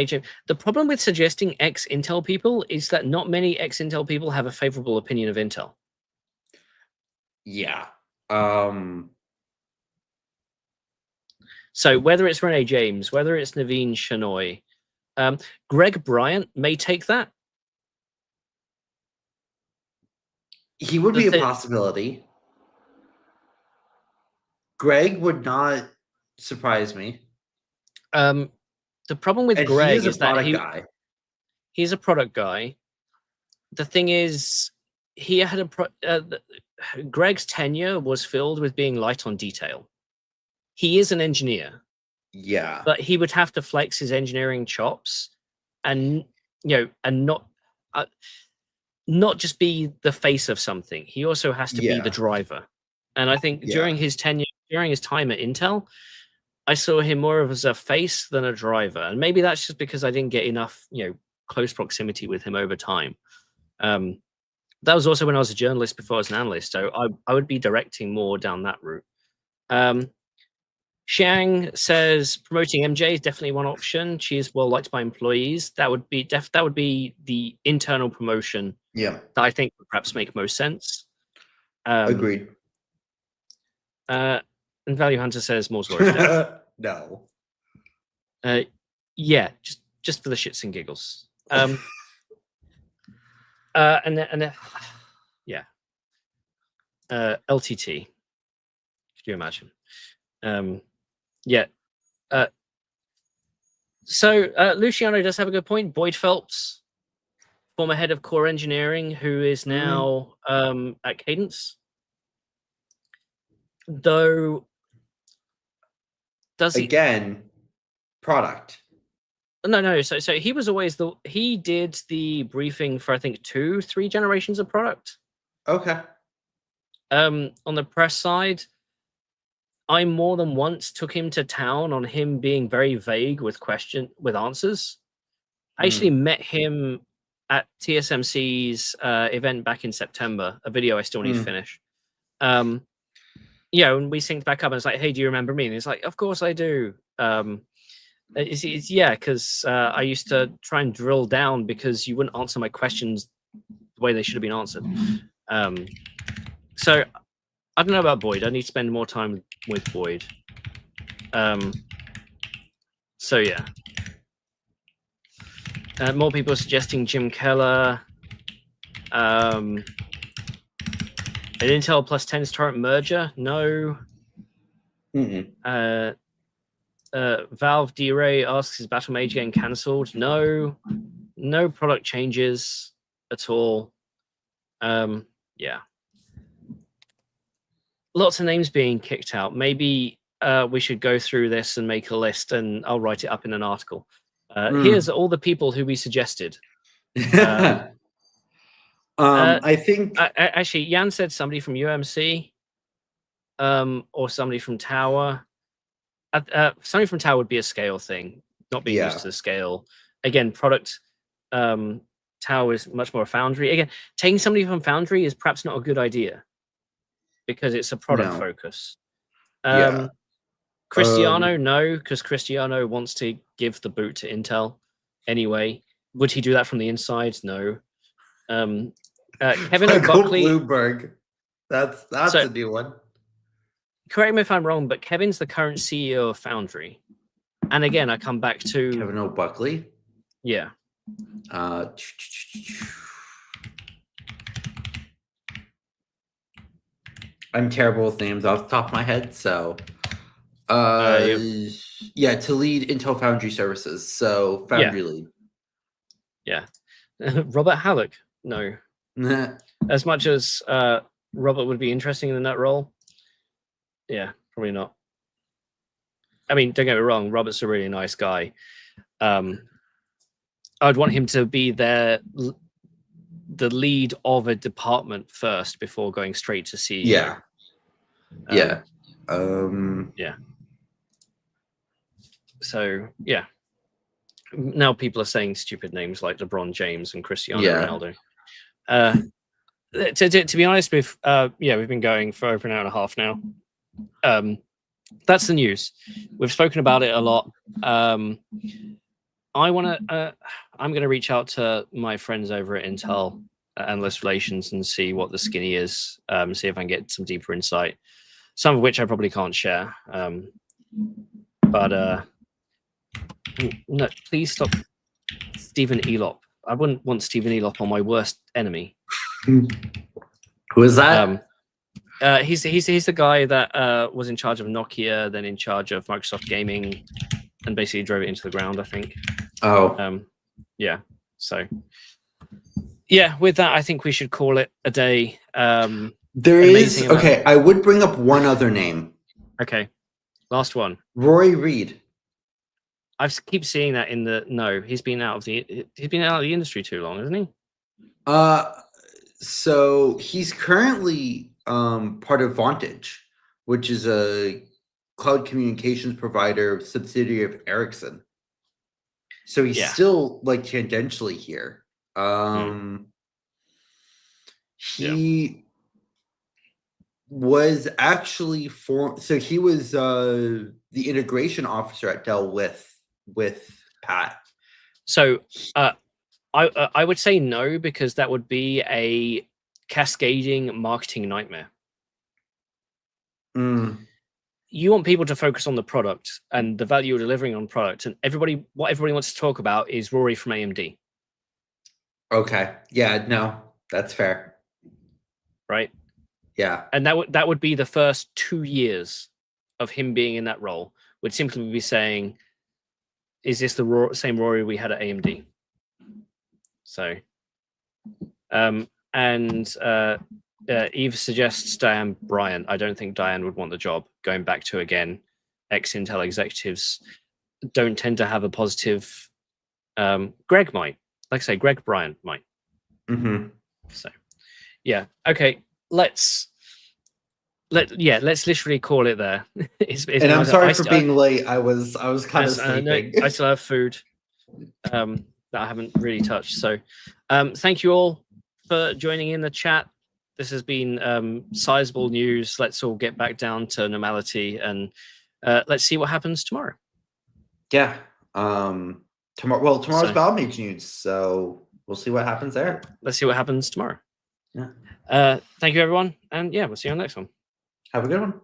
James. The problem with suggesting ex-Intel people is that not many ex-Intel people have a favorable opinion of Intel. Yeah. So whether it's Renee James, whether it's Naveen Shenoy, Greg Bryant may take that. He would be a possibility. Greg would not surprise me. The problem with Greg is that he's a product guy. The thing is, he had Greg's tenure was filled with being light on detail. He is an engineer. Yeah. But he would have to flex his engineering chops and, and not just be the face of something. He also has to be the driver. And I think during his tenure, during his time at Intel, I saw him more of as a face than a driver. And maybe that's just because I didn't get enough, close proximity with him over time. That was also when I was a journalist before I was an analyst. So I would be directing more down that route. Xiang says promoting MJ is definitely one option. She is well liked by employees. That would be the internal promotion. Yeah, that I think would perhaps make most sense. Agreed. And Value Hunter says Moore's Law is dead. No. Yeah, just for the shits and giggles. And yeah. LTT. Could you imagine? Yeah. So Luciano does have a good point. Boyd Phelps, former head of core engineering, who is now at Cadence. Though, does again product? No. So he was always he did the briefing for I think 2-3 generations of product. Okay. On the press side, I more than once took him to town on him being very vague with answers. I actually met him at TSMC's event back in September, a video I still need to finish. And we synced back up and it's like, hey, do you remember me? And he's like, of course I do. Because I used to try and drill down because you wouldn't answer my questions the way they should have been answered. So I don't know about Boyd. I need to spend more time with Boyd. So yeah. More people are suggesting Jim Keller. An Intel plus 10's torrent merger? No. Valve D-Ray asks, is Battle Mage getting cancelled? No. No product changes at all. Yeah. Lots of names being kicked out. Maybe we should go through this and make a list, and I'll write it up in an article. Here's all the people who we suggested. I think actually Jan said somebody from UMC, or somebody from Tower. Somebody from Tower would be a scale thing, not being used to the scale. Again, product Tower is much more a foundry. Again, taking somebody from foundry is perhaps not a good idea because it's a product focus. Cristiano, no, because Cristiano wants to give the boot to Intel anyway. Would he do that from the inside? No. Kevin Buckley, Bloomberg. That's a new one. Correct me if I'm wrong, but Kevin's the current CEO of Foundry. And again, I come back to Kevin O'Buckley. Yeah. I'm terrible with names off the top of my head, so yeah, to lead Intel Foundry Services. So Foundry lead. Yeah. Robert Halleck. No. As much as Robert would be interesting in that role. Yeah, probably not. I mean, don't get me wrong, Robert's a really nice guy. I'd want him to be the lead of a department first before going straight to CEO. Yeah. So, yeah. Now people are saying stupid names like LeBron James and Cristiano Ronaldo. To be honest, we've been going for over an hour and a half now. That's the news. We've spoken about it a lot. I'm going to reach out to my friends over at Intel Analyst Relations and see what the skinny is, see if I can get some deeper insight, some of which I probably can't share. But no, please stop Stephen Elop. I wouldn't want Stephen Elop on my worst enemy. Who is that? He's the guy that was in charge of Nokia, then in charge of Microsoft Gaming, and basically drove it into the ground, I think. Yeah. So, yeah, with that, I think we should call it a day. There is I would bring up one other name. Okay, last one. Rory Reid. I keep seeing that in the he's been out of the industry too long, hasn't he? So he's currently part of Vantage, which is a cloud communications provider, subsidiary of Ericsson. So he's still like tangentially here. He was actually he was the integration officer at Dell with Pat. So I would say no, because that would be a cascading marketing nightmare. You want people to focus on the product and the value you're delivering on product, and what everybody wants to talk about is Rory from AMD. Okay. Yeah, no, that's fair. Right? Yeah. And that would be the first 2 years of him being in that role, would simply be saying, is this the same Rory we had at AMD? So, Eve suggests Diane Bryant. I don't think Diane would want the job. Going back to, again, ex-Intel executives don't tend to have a positive. Greg might. Like I say, Greg Bryant might. So, yeah. Okay. Let's literally call it there. And I'm sorry for being late. I was kind of sleeping. I still have food that I haven't really touched. So, thank you all for joining in the chat. This has been sizable news. Let's all get back down to normality, and let's see what happens tomorrow. Yeah. Tomorrow's Battle Mage news. So we'll see what happens there. Let's see what happens tomorrow. Yeah. Thank you, everyone. And yeah, we'll see you on the next one. Have a good one.